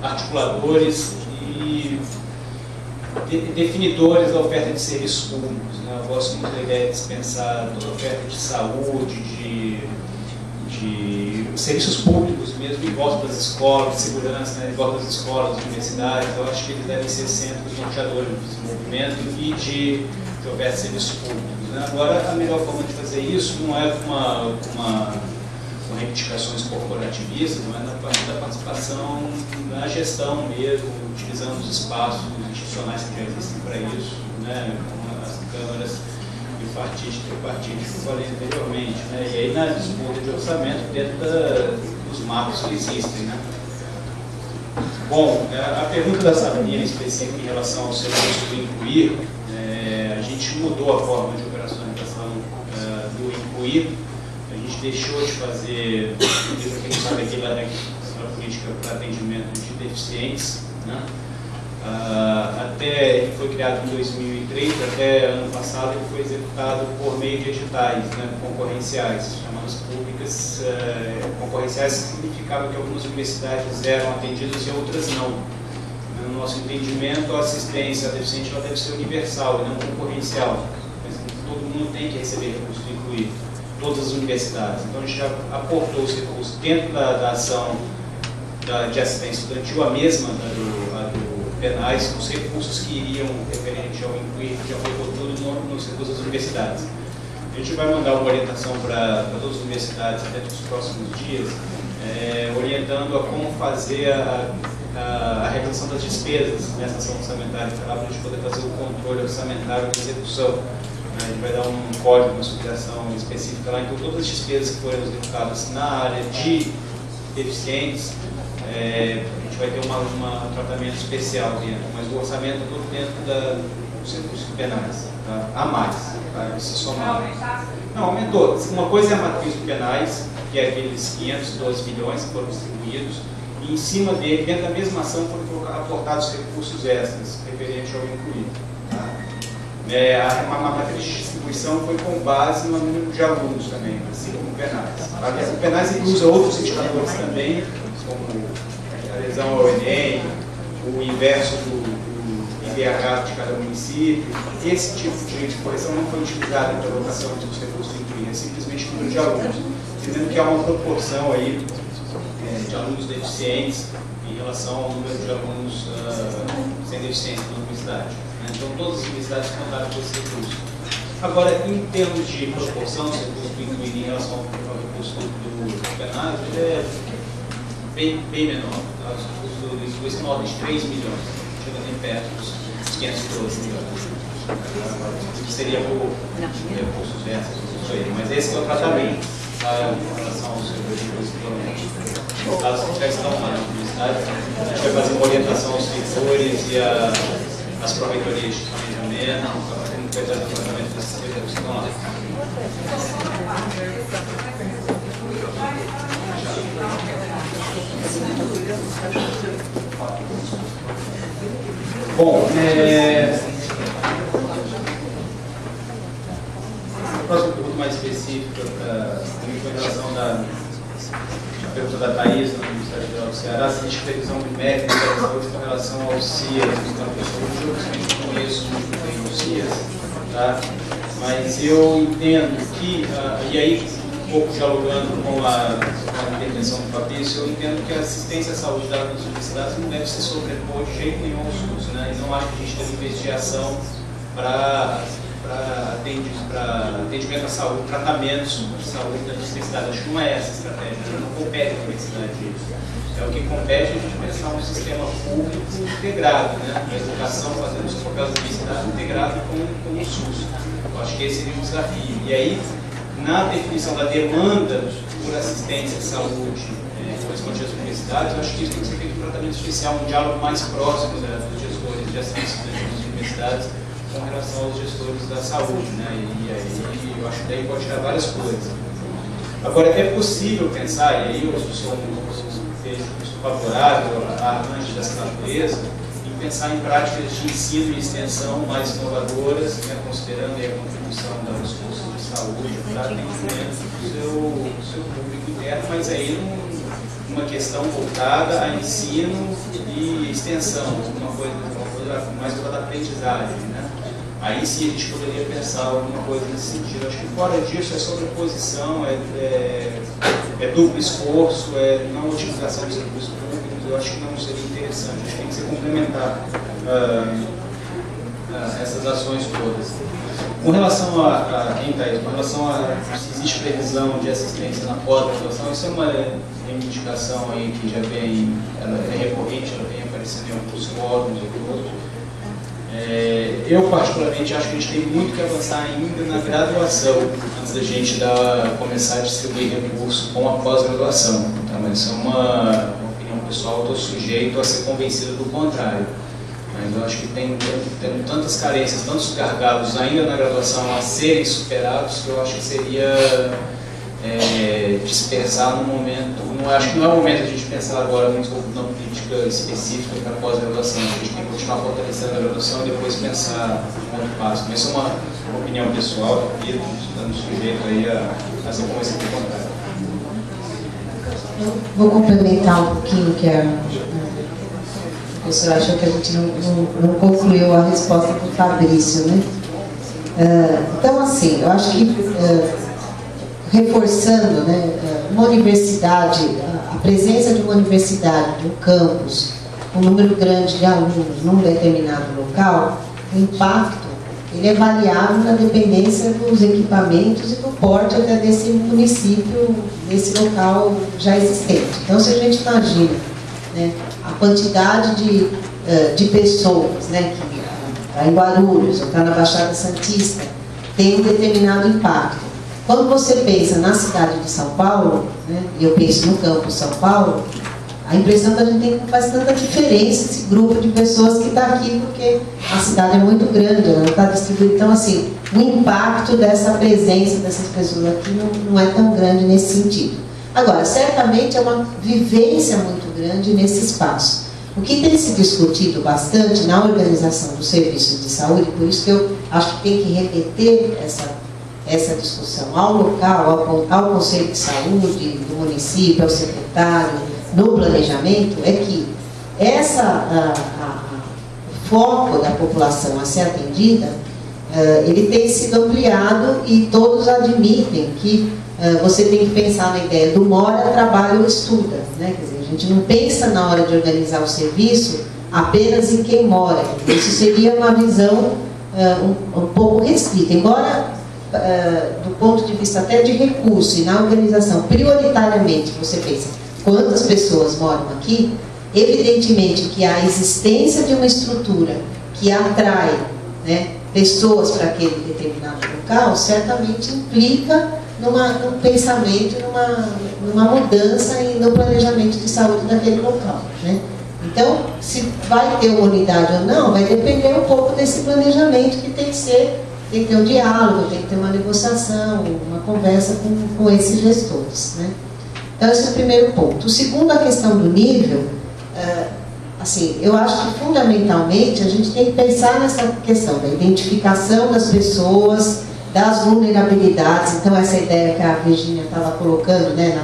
articuladores e definidores da oferta de serviços públicos. Né? Eu gosto muito da ideia de dispensar toda a oferta de saúde, de serviços públicos mesmo, em volta das escolas, de segurança, né? Em volta das escolas, das universidades. Eu acho que eles devem ser centros norteadores do desenvolvimento e de oferta de serviços públicos. Né? Agora, a melhor forma de fazer isso não é com reivindicações corporativistas, não é da participação na gestão mesmo, utilizando os espaços institucionais que já existem para isso, né? Como as câmaras tripartite que eu falei anteriormente, né? E aí na disputa de orçamento dentro dos marcos que existem, né? Bom, a pergunta da Sabrina específica em relação ao serviço do Incluir, a gente mudou a forma de operacionalização do Incluir. A gente deixou de fazer, para quem sabe, aquela política para atendimento de deficientes, né? Ele foi criado em 2003, até ano passado ele foi executado por meio de editais, né, concorrenciais, chamadas públicas. Concorrenciais significava que algumas universidades eram atendidas e outras não. No nosso entendimento, a assistência à deficiente ela deve ser universal e não concorrencial. Mas todo mundo tem que receber recursos de Incluir, todas as universidades. Então a gente já aportou os recursos dentro da ação de assistência estudantil, a mesma do penais, os recursos que iriam referente ao Incluir, já foi tudo nos recursos das universidades. A gente vai mandar uma orientação para todas as universidades dentro dos próximos dias, orientando a como fazer a redução das despesas nessa ação orçamentária, para a gente poder fazer o controle orçamentário da execução. A gente vai dar um código de consideração específica lá, então todas as despesas que forem executadas na área de deficientes, a gente vai ter um tratamento especial dentro, mas o orçamento todo dentro dos recursos penais, tá? A mais, tá? Se somar. Não, aumentou. Uma coisa é a matriz de penais, que é aqueles 512 milhões que foram distribuídos, e em cima dele, dentro da mesma ação, foram aportados recursos extras, referente ao Incluir. Tá? A matriz de distribuição foi com base no número de alunos também, assim como o penais. O penais inclui outros indicadores também, como a adesão ao Enem, o inverso do IDH de cada município. Esse tipo de correção não foi utilizada para a alocação dos recursos do Incluir, é simplesmente o número de alunos, dizendo que há uma proporção aí de alunos deficientes em relação ao número de alunos sem deficiência na universidade. Então, todas as universidades contaram com esse recurso. Agora, em termos de proporção, os recursos do Incluir em relação ao recurso do penal, ele é bem menor. Tá? Os recursos do Incluir são na ordem de 3 milhões, chega nem perto dos 512 milhões. que seria por recursos versus isso aí. Mas esse é o tratamento em relação aos servidores que já estão lá na universidade. A gente vai fazer uma orientação aos servidores e às proreitorias de planejamento, como vai dar o tratamento desses servidores que estão lá. Bom, a próxima pergunta mais específica em relação da pergunta da Thaís, da Universidade Federal do Ceará, se existe previsão de métrica com relação aos CIAs. Então, eu não conheço muito bem os CIAs, tá? Mas eu entendo que, e aí, um pouco dialogando com a intervenção do Fabrício, eu entendo que a assistência à saúde dada nas universidades não deve se sobrepor de jeito nenhum ao SUS, né? E não acho que a gente deve investir ação para atendimento à saúde, tratamentos de saúde da universidade. Acho que não é essa a estratégia, não compete a universidade disso. É o que compete a gente pensar um sistema público integrado, né? A educação fazendo os papéis da universidade integrado com o SUS. Eu acho que esse seria um desafio. E aí, na definição da demanda por assistência à saúde correspondente às universidades, eu acho que isso tem que ser feito um tratamento especial, um diálogo mais próximo dos gestores de assistência das universidades com relação aos gestores da saúde, né? E aí eu acho que daí pode tirar várias coisas. Agora, é possível pensar, e aí eu sou favorável à arranjo dessa natureza, em pensar em práticas de ensino e extensão mais inovadoras, né, considerando aí a contribuição dos cursos de saúde para atendimento do seu público interno, mas aí uma questão voltada a ensino e extensão, uma coisa mais voltada à aprendizagem, né? Aí sim a gente poderia pensar alguma coisa nesse sentido. Acho que fora disso é sobreposição, é duplo esforço, é não utilização dos recursos públicos. Eu acho que não seria interessante, acho que tem que ser complementar essas ações todas. Com relação com relação a se existe previsão de assistência na pós-graduação, isso é uma reivindicação aí que já vem, ela é recorrente, ela vem aparecendo em alguns fóruns e outros. Eu particularmente acho que a gente tem muito que avançar ainda na graduação, antes da gente começar a distribuir recursos com a pós-graduação. Tá? Mas isso é uma opinião pessoal, eu estou sujeito a ser convencido do contrário. Mas eu acho que tem tantas carências, tantos gargalos ainda na graduação a serem superados, que eu acho que seria dispersar no momento. Acho que não é o momento de a gente pensar agora numa política específica para pós-graduação. A gente tem que continuar fortalecendo a graduação e depois pensar no outro passo. Mas isso é uma opinião pessoal e estamos sujeitos aí a ser convencido do contrário.
Eu vou complementar um pouquinho que a professora achou que a gente não concluiu a resposta para o Fabrício, né? Então, assim, eu acho que reforçando, né, uma universidade, a presença de uma universidade, de um campus, um número grande de alunos num determinado local, o impacto ele é variável na dependência dos equipamentos e do porte até desse município, desse local já existente. Então, se a gente imagina, né, a quantidade de pessoas, né, que está em Guarulhos ou está na Baixada Santista, tem um determinado impacto. Quando você pensa na cidade de São Paulo, né, e eu penso no campus São Paulo, a impressão que a gente tem que não faz tanta diferença esse grupo de pessoas que está aqui, porque a cidade é muito grande, ela não está distribuída. Então, assim, o impacto dessa presença dessas pessoas aqui não é tão grande nesse sentido. Agora, certamente é uma vivência muito grande nesse espaço. O que tem se discutido bastante na organização dos serviços de saúde, por isso que eu acho que tem que remeter essa discussão ao local, ao Conselho de Saúde do município, ao secretário, no planejamento, é que o foco da população a ser atendida, ele tem sido ampliado e todos admitem que você tem que pensar na ideia do mora, trabalha ou estuda, né? Quer dizer, a gente não pensa na hora de organizar o serviço apenas em quem mora. Isso seria uma visão um pouco restrita, embora do ponto de vista até de recurso e na organização, prioritariamente você pensa quantas pessoas moram aqui, evidentemente que a existência de uma estrutura que atrai, né, pessoas para aquele determinado local, certamente implica num pensamento, numa mudança e no planejamento de saúde daquele local, né? Então, se vai ter uma unidade ou não, vai depender um pouco desse planejamento que tem que ter um diálogo, tem que ter uma negociação, uma conversa com esses gestores, né? Então, esse é o primeiro ponto. O segundo, a questão do nível, assim, eu acho que fundamentalmente a gente tem que pensar nessa questão da identificação das pessoas, das vulnerabilidades. Então, essa ideia que a Virginia estava colocando, né,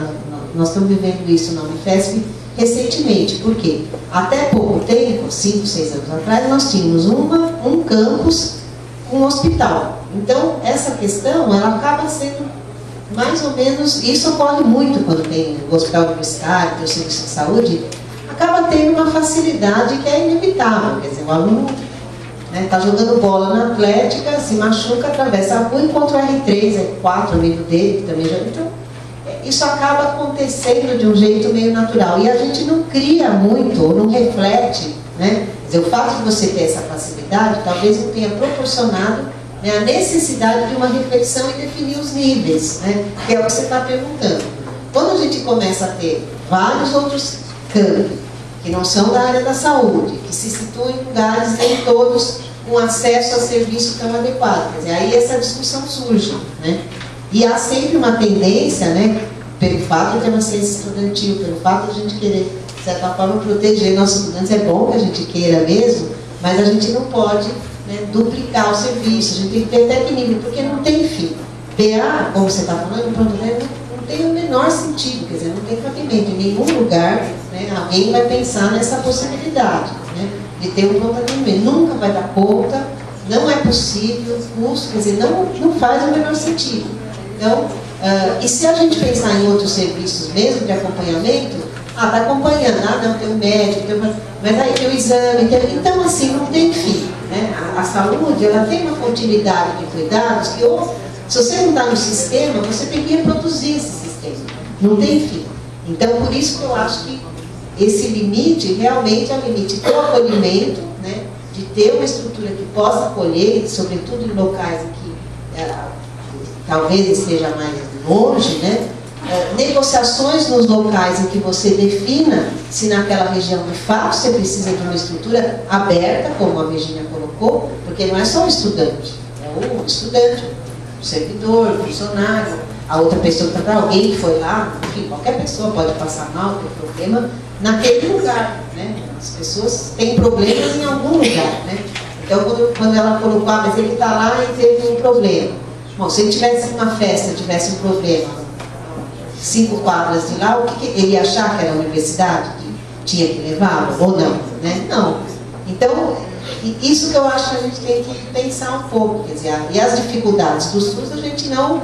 nós estamos vivendo isso na Unifesp recentemente, porque até pouco tempo, 5, 6 anos atrás, nós tínhamos um campus com um hospital. Então, essa questão, ela acaba sendo mais ou menos, isso ocorre muito quando tem o hospital universitário, tem o serviço de saúde, acaba tendo uma facilidade que é inevitável. Quer dizer, o aluno está jogando bola na Atlética, se machuca, atravessa a rua, encontra o R3, R4, amigo dele, que também já... Então, isso acaba acontecendo de um jeito meio natural. E a gente não cria muito, ou não reflete, né? Quer dizer, o fato de você ter essa facilidade, talvez não tenha proporcionado, né, a necessidade de uma reflexão e definir os níveis, né? Que é o que você está perguntando. Quando a gente começa a ter vários outros campos, que não são da área da saúde, que se situam em lugares nem todos com acesso a serviço tão adequado, quer dizer, aí essa discussão surge, né? E há sempre uma tendência, né, pelo fato de ter uma ciência estudantil, pelo fato de a gente querer, de certa forma, proteger nossos estudantes, é bom que a gente queira mesmo, mas a gente não pode, né, duplicar o serviço, a gente tem que ter até equilíbrio, porque não tem fim. PA, como você está falando, pronto, né, não tem o menor sentido, quer dizer, não tem cabimento em nenhum lugar, né, alguém vai pensar nessa possibilidade, né, de ter um pronto atendimento. Nunca vai dar conta, não é possível, custo, quer dizer, não faz o menor sentido. Então, e se a gente pensar em outros serviços mesmo de acompanhamento, está acompanhando, não, tem um médico, mas aí tem o exame, então assim, não tem fim, né? A saúde, ela tem uma continuidade de cuidados que, ou, se você não está no sistema, você tem que reproduzir esse sistema, não tem fim. Então, por isso que eu acho que esse limite realmente é o limite do acolhimento, né? De ter uma estrutura que possa acolher, sobretudo em locais em que talvez esteja mais longe, né? Negociações nos locais em que você defina se naquela região de fato você precisa de uma estrutura aberta, como a Virginia colocou, porque não é só o estudante, é o estudante, o servidor, o funcionário, a outra pessoa que está, alguém que foi lá, enfim, qualquer pessoa pode passar mal, ter problema naquele lugar, né? As pessoas têm problemas em algum lugar, né? Então, quando ela colocou, mas ele está lá e teve um problema. Bom, se ele tivesse uma festa, tivesse um problema, 5 quadras de lá, o que ele ia achar que era a universidade? Que tinha que levá-lo ou não? Né? Não. Então, isso que eu acho que a gente tem que pensar um pouco. Quer dizer, e as dificuldades do SUS, a gente não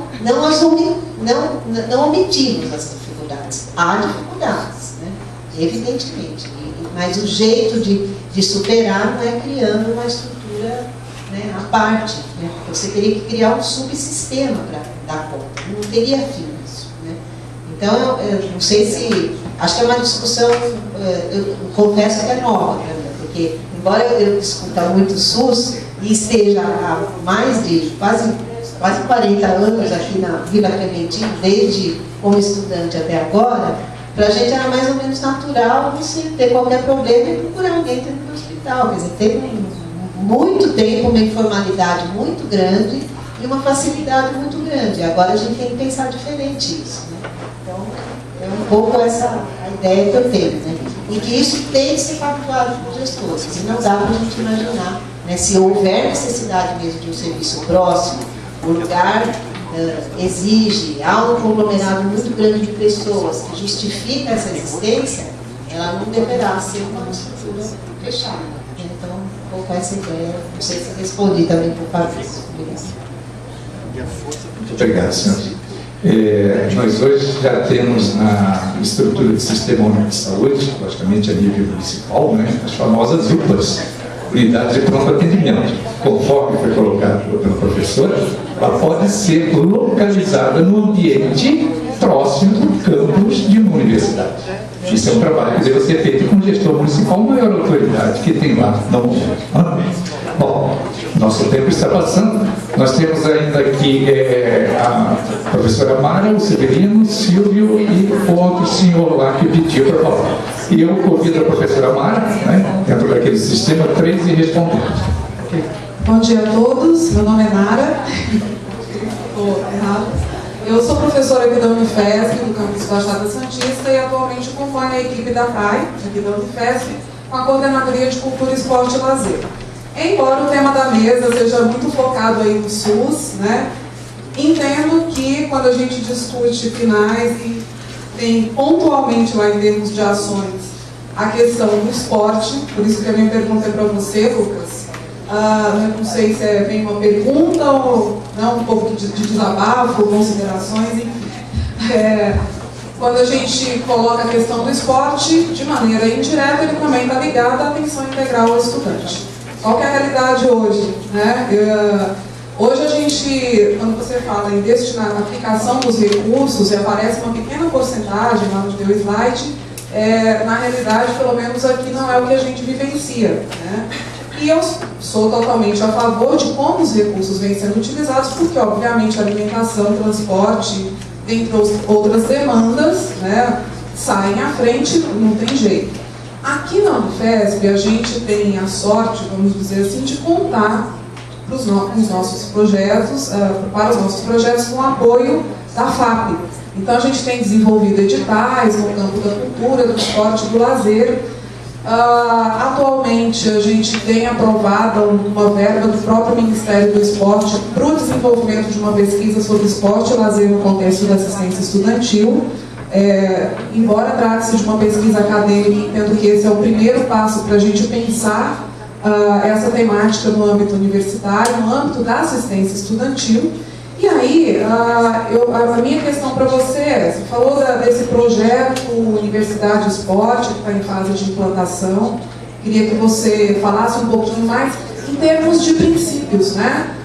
omitimos as dificuldades. Há dificuldades, né? Evidentemente. Mas o jeito de superar não é criando uma estrutura, né, à parte, né? Você teria que criar um subsistema para dar conta, não teria fim isso, né? Então, eu não sei se, acho que é uma discussão, eu confesso que é nova para mim, porque embora eu discuta muito o SUS e esteja há mais de quase 40 anos aqui na Vila Clementino, desde como estudante até agora, para a gente era mais ou menos natural você ter qualquer problema e procurar alguém dentro do hospital, quer dizer, teve muito tempo, uma informalidade muito grande e uma facilidade muito grande. Agora a gente tem que pensar diferente isso, né? Então, é um pouco essa a ideia que eu tenho, né? E que isso tem que ser pactuado com os gestores. E não dá para a gente imaginar, né? Se houver necessidade mesmo de um serviço próximo, o lugar exige, há um conglomerado muito grande de pessoas que justifica essa existência, ela não deverá ser uma estrutura fechada. Então, um pouco essa ideia. Não sei se respondi também por Fabrício.
Muito obrigado, senhor. Nós hoje já temos na estrutura do Sistema Único de Saúde, logicamente a nível municipal, né, as famosas UPAs, Unidades de Pronto Atendimento. Conforme foi colocado pela professora, ela pode ser localizada no ambiente próximo do campus de uma universidade. Isso é um trabalho que deve ser feito com o gestor municipal, maior autoridade que tem lá no momento. Bom, nosso tempo está passando. Nós temos ainda aqui a professora Mara, o Severino, o Silvio e o outro senhor lá que pediu para falar. E eu convido a professora Mara, né, dentro daquele sistema 3 e responder. Okay.
Bom dia a todos, meu nome é Nara. Estou errado. Eu sou professora aqui da Unifesp, do campus Baixada Santista, e atualmente acompanho a equipe da PAI, aqui da Unifesp, com a Coordenadoria de Cultura, Esporte e Lazer. Embora o tema da mesa seja muito focado aí no SUS, né, entendo que quando a gente discute finais e tem pontualmente lá em termos de ações a questão do esporte, por isso que a minha pergunta é para você, Lucas. Não sei se é bem uma pergunta ou não, um pouco de desabafo, considerações, enfim. Quando a gente coloca a questão do esporte, de maneira indireta, ele também está ligado à atenção integral ao estudante. Qual que é a realidade hoje? Né? Hoje a gente, quando você fala em destinar a aplicação dos recursos, e aparece uma pequena porcentagem lá no teu slide, na realidade, pelo menos aqui, não é o que a gente vivencia. Né? E eu sou totalmente a favor de como os recursos vêm sendo utilizados, porque, obviamente, alimentação, transporte, dentre outras demandas, né, saem à frente, não tem jeito. Aqui na Unifesp, a gente tem a sorte, vamos dizer assim, de contar para os nossos projetos, com o apoio da FAP. Então, a gente tem desenvolvido editais no campo da cultura, do esporte e do lazer. Atualmente a gente tem aprovado uma verba do próprio Ministério do Esporte para o desenvolvimento de uma pesquisa sobre esporte e lazer no contexto da assistência estudantil. Embora trate-se de uma pesquisa acadêmica, entendo que esse é o primeiro passo para a gente pensar essa temática no âmbito universitário, no âmbito da assistência estudantil. E aí, a minha questão para você falou desse projeto Universidade Esporte, que está em fase de implantação. Queria que você falasse um pouquinho mais em termos de princípios, né?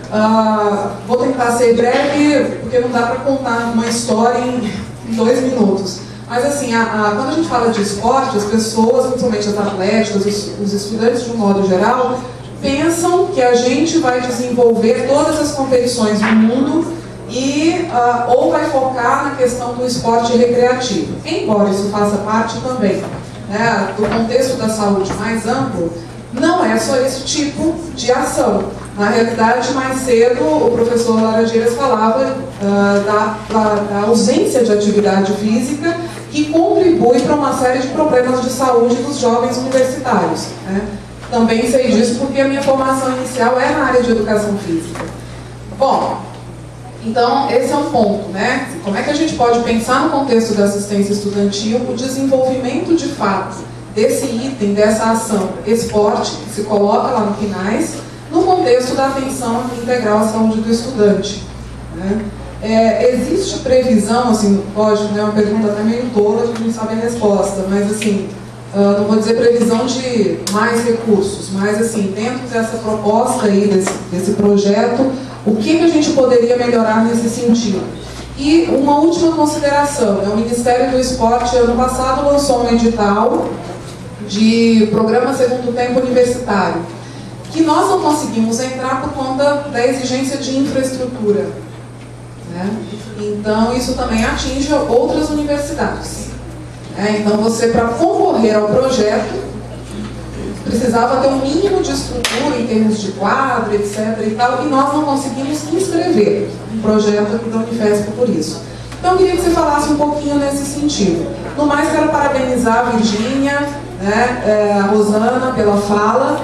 Vou tentar ser breve, porque não dá para contar uma história em 2 minutos. Mas assim, quando a gente fala de esporte, as pessoas, principalmente as atléticas, os estudantes de um modo geral, pensam que a gente vai desenvolver todas as competições do mundo e ou vai focar na questão do esporte recreativo. Embora isso faça parte também, né, do contexto da saúde mais amplo, não é só esse tipo de ação. Na realidade, mais cedo, o professor Laranjeiras falava da ausência de atividade física que contribui para uma série de problemas de saúde dos jovens universitários. Né? Também sei disso porque a minha formação inicial é na área de educação física. Bom, então esse é um ponto, né? Como é que a gente pode pensar no contexto da assistência estudantil o desenvolvimento de fato desse item, dessa ação esporte, que se coloca lá no finais, no contexto da atenção integral à saúde do estudante. Né? Existe previsão, assim, lógico, né, uma pergunta até meio tola, a gente não sabe a resposta, mas assim, não vou dizer previsão de mais recursos, mas assim, dentro dessa proposta aí, desse projeto, o que a gente poderia melhorar nesse sentido? E uma última consideração, né, o Ministério do Esporte, ano passado, lançou um edital de programa segundo tempo universitário, que nós não conseguimos entrar por conta da exigência de infraestrutura. Né? Então, isso também atinge outras universidades. Então, você, para concorrer ao projeto, precisava ter um mínimo de estrutura em termos de quadro, etc. e tal, e nós não conseguimos inscrever um projeto aqui da Unifesp por isso. Então, eu queria que você falasse um pouquinho nesse sentido. No mais, quero parabenizar a Virgínia, né, a Rosana pela fala,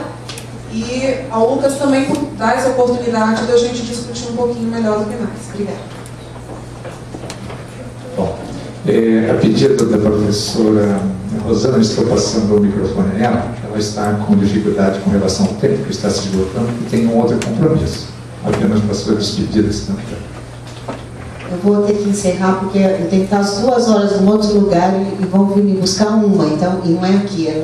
e ao Lucas também por dar essa oportunidade da gente discutir um pouquinho melhor do que mais. Obrigada.
Bom, a pedido da professora Rosana, estou passando o microfone nela. Ela está com dificuldade com relação ao tempo que está se esgotando e tem um outro compromisso. Apenas para suas despedidas também.
Eu vou ter que encerrar porque eu tenho que estar às 2 horas em outro lugar e vão vir me buscar uma, então, e não é aqui, é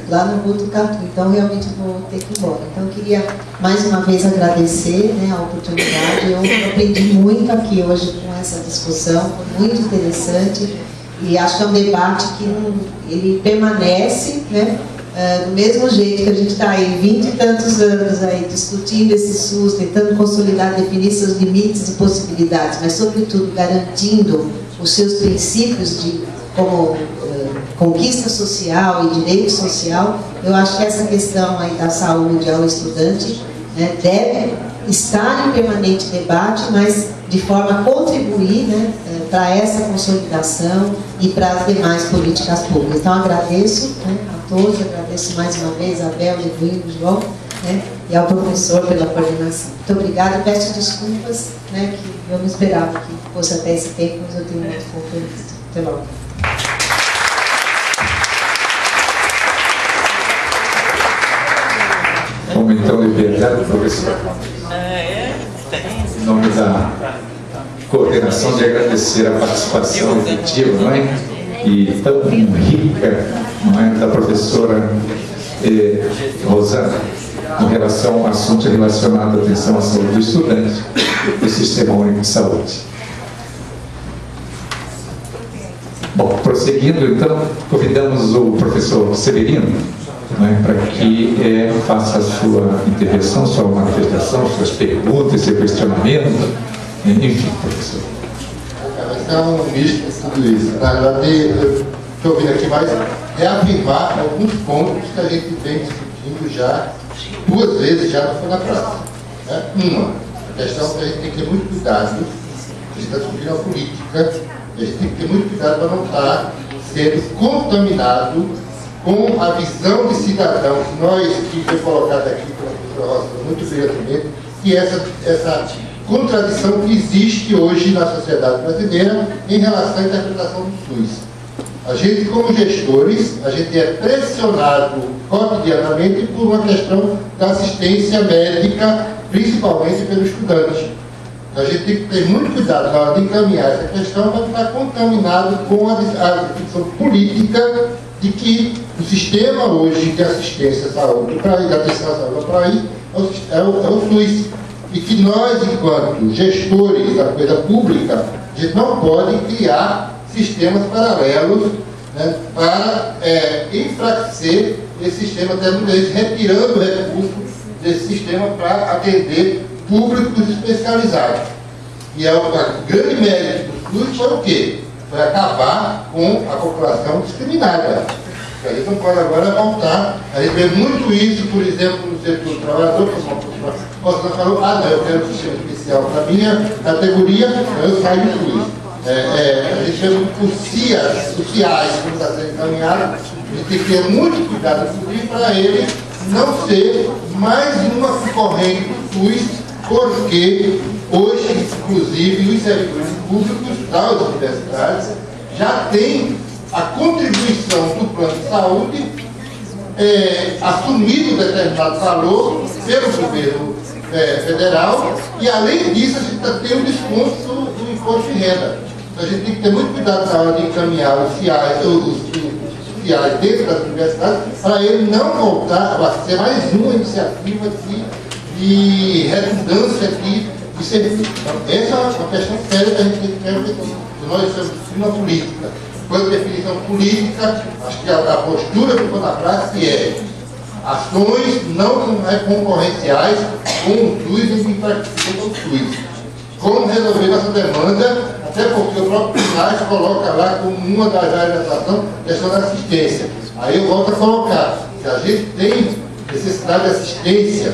lá no Botucatu, então realmente eu vou ter que ir embora. Então eu queria mais uma vez agradecer, né, a oportunidade. Eu aprendi muito aqui hoje com essa discussão, foi muito interessante E acho que é um debate que ele permanece, né? Do mesmo jeito que a gente está aí 20 e tantos anos aí discutindo esse SUS, tentando consolidar, definir seus limites e possibilidades, mas sobretudo garantindo os seus princípios como conquista social e direito social. Eu acho que essa questão aí da saúde ao estudante, né, deve estar em permanente debate, mas de forma a contribuir, né, para essa consolidação e para as demais políticas públicas. Então, agradeço, né, a todos, agradeço mais uma vez a Abel, o Edwin, o João, né, e ao professor pela coordenação. Muito obrigada, peço desculpas, né, que eu não esperava que fosse até esse tempo, mas eu tenho muito compromisso. Até logo.
Vamos então liberar o professor. Em nome da coordenação, de agradecer a participação efetiva, não é? E tão rica, não é? Da professora Rosana, em relação ao assunto relacionado à atenção à saúde do estudante do Sistema Único de Saúde. Bom, prosseguindo então, convidamos o professor Severino, né, para que faça a sua intervenção, sua manifestação, suas perguntas, seu questionamento, enfim, professor.
Vai ser um misto de tudo isso. Na verdade, eu estou ouvindo aqui mais reafirmar alguns pontos que a gente vem discutindo já duas vezes, já não foi na praça. Né? Uma, a questão que a gente tem que ter muito cuidado, a gente está discutindo a política, a gente tem que ter muito cuidado para não estar sendo contaminado com a visão de cidadão que nós, que foi colocada aqui pela professora Rosa muito brilhantemente, que essa contradição que existe hoje na sociedade brasileira em relação à interpretação do SUS. A gente, como gestores, a gente é pressionado cotidianamente por uma questão da assistência médica, principalmente pelo estudante. A gente tem que ter muito cuidado na hora de encaminhar essa questão para não estar contaminado com a definição política de que o sistema hoje de assistência à saúde, de atenção à saúde para aí, é o SUS. E que nós, enquanto gestores da coisa pública, a gente não pode criar sistemas paralelos, né, para enfraquecer esse sistema, até muitas vezes retirando recursos desse sistema para atender públicos especializados. E o grande mérito do SUS foi o quê? Foi acabar com a população discriminada. A gente não pode agora voltar. A gente vê muito isso, por exemplo, no setor do trabalhador, que você falou, não, eu quero um sistema especial para a minha categoria, eu saio do SUS. A gente vê muito por sociais, como está sendo encaminhado, a gente tem que ter muito cuidado com isso para ele não ser mais uma concorrente do SUS, porque hoje, inclusive, os servidores públicos das universidades já têm a contribuição do plano de saúde assumido determinado valor pelo governo federal, e além disso a gente tem um desconto do imposto de renda. Então a gente tem que ter muito cuidado na hora de encaminhar os sociais dentro das universidades, para ele não voltar a ser mais uma iniciativa de redundância de serviço. Então, essa é uma questão séria que a gente tem que ter. Nós estamos uma política. Quanto à definição política, acho que a postura que ficou na praxe é ações não concorrenciais com o SUS e enfraquecimento do SUS. Como resolver essa demanda, até porque o próprio PNAD coloca lá como uma das áreas da atuação a questão da assistência. Aí eu volto a colocar, que a gente tem necessidade de assistência,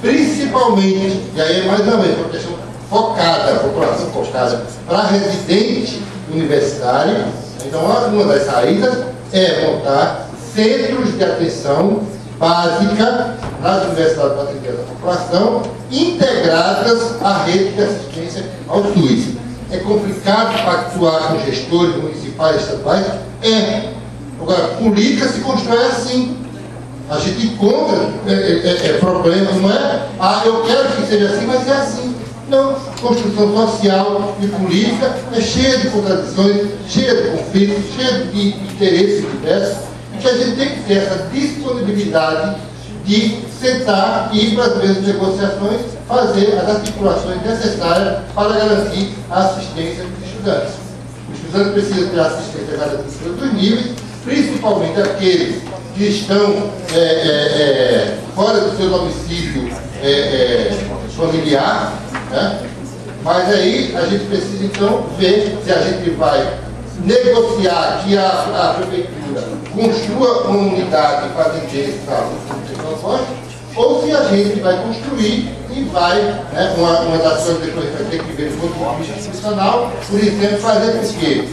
principalmente, e aí é mais uma vez uma questão focada, a população focada para residente universitário. Então, uma das saídas é montar centros de atenção básica nas universidades para atender a população, integradas à rede de assistência ao SUS. É complicado pactuar com gestores municipais e estaduais? Agora, política se constrói assim. A gente encontra problemas, não é? Eu quero que seja assim, mas é assim. Não, construção social e política é cheia de contradições, cheia de conflitos, cheia de interesses diversos, e que a gente tem que ter essa disponibilidade de sentar e ir para as mesmas negociações, fazer as articulações necessárias para garantir a assistência dos estudantes. Os estudantes precisam ter assistência garantida em todos os níveis, principalmente aqueles que estão fora do seu domicílio familiar, né? Mas aí a gente precisa então ver se a gente vai negociar que a prefeitura construa uma unidade para atender esse caso, ou se a gente vai construir e vai, né, uma das coisas depois vai ter que ver do ponto de vista institucional, por exemplo, fazer com que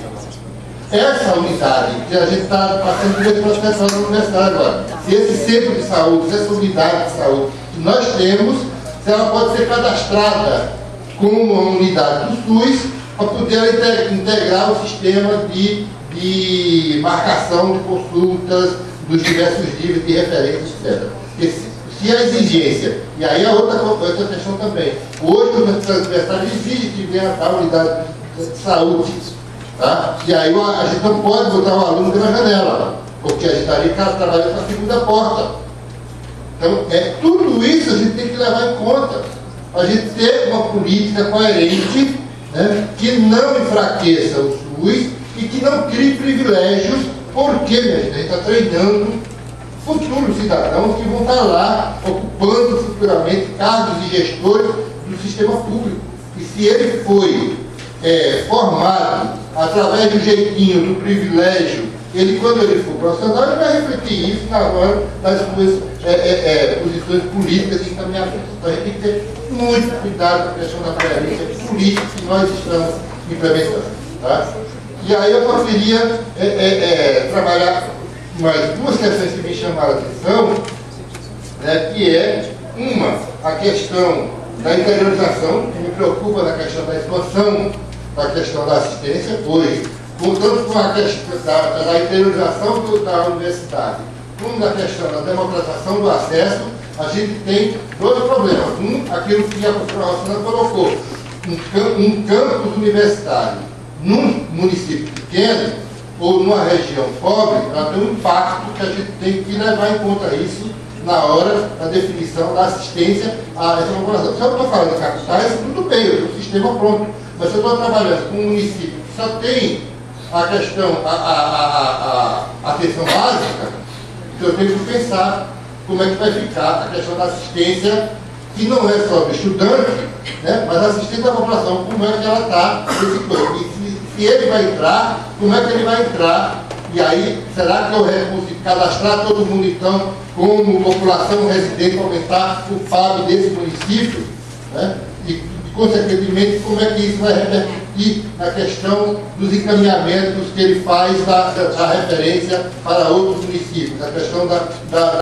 essa unidade, que a gente está passando por esse processo na universidade agora, se esse centro de saúde, essa unidade de saúde que nós temos, se ela pode ser cadastrada como uma unidade do SUS, para poder integrar o sistema de marcação de consultas dos diversos níveis de referência, etc. Se a exigência, e aí a outra questão também, hoje as universidades exigem que venha a unidade de saúde, tá? E aí a gente não pode botar um aluno pela janela, porque a gente está ali trabalhando com a segunda porta. Então, tudo isso a gente tem que levar em conta, para a gente ter uma política coerente, né, que não enfraqueça o SUS e que não crie privilégios, porque a gente está treinando futuros cidadãos que vão estar lá ocupando futuramente cargos de gestores do sistema público. E se ele foi formado através do jeitinho, do privilégio, quando ele for profissional, ele vai refletir isso na hora das suas posições políticas e encaminhamentos. Então a gente tem que ter muito cuidado com a questão da coerência política que nós estamos implementando. Tá? E aí eu só queria trabalhar mais duas questões que me chamaram a atenção, né, que é a questão da interiorização, que me preocupa na questão da expansão da questão da assistência, pois, tanto com a questão da interiorização da universidade, como da questão da democratização do acesso, a gente tem dois problemas. Aquilo que a professora Rossana colocou, um campus universitário num município pequeno ou numa região pobre, ela tem um impacto que a gente tem que levar em conta isso na hora da definição da assistência a essa população. Se eu estou falando de capitais, tudo bem, eu tenho um sistema pronto. Mas se eu estou trabalhando com um município que só tem a questão, a atenção básica, então eu tenho que pensar como é que vai ficar a questão da assistência, que não é só do estudante, né, mas a assistência da população, como é que ela está nesse campo. E se ele vai entrar, como é que ele vai entrar? E aí, será que eu consigo cadastrar todo mundo, então, como população residente, aumentar o FAB desse município? Né? E, consequentemente, como é que isso vai repercutir na questão dos encaminhamentos que ele faz da referência para outros municípios, a questão da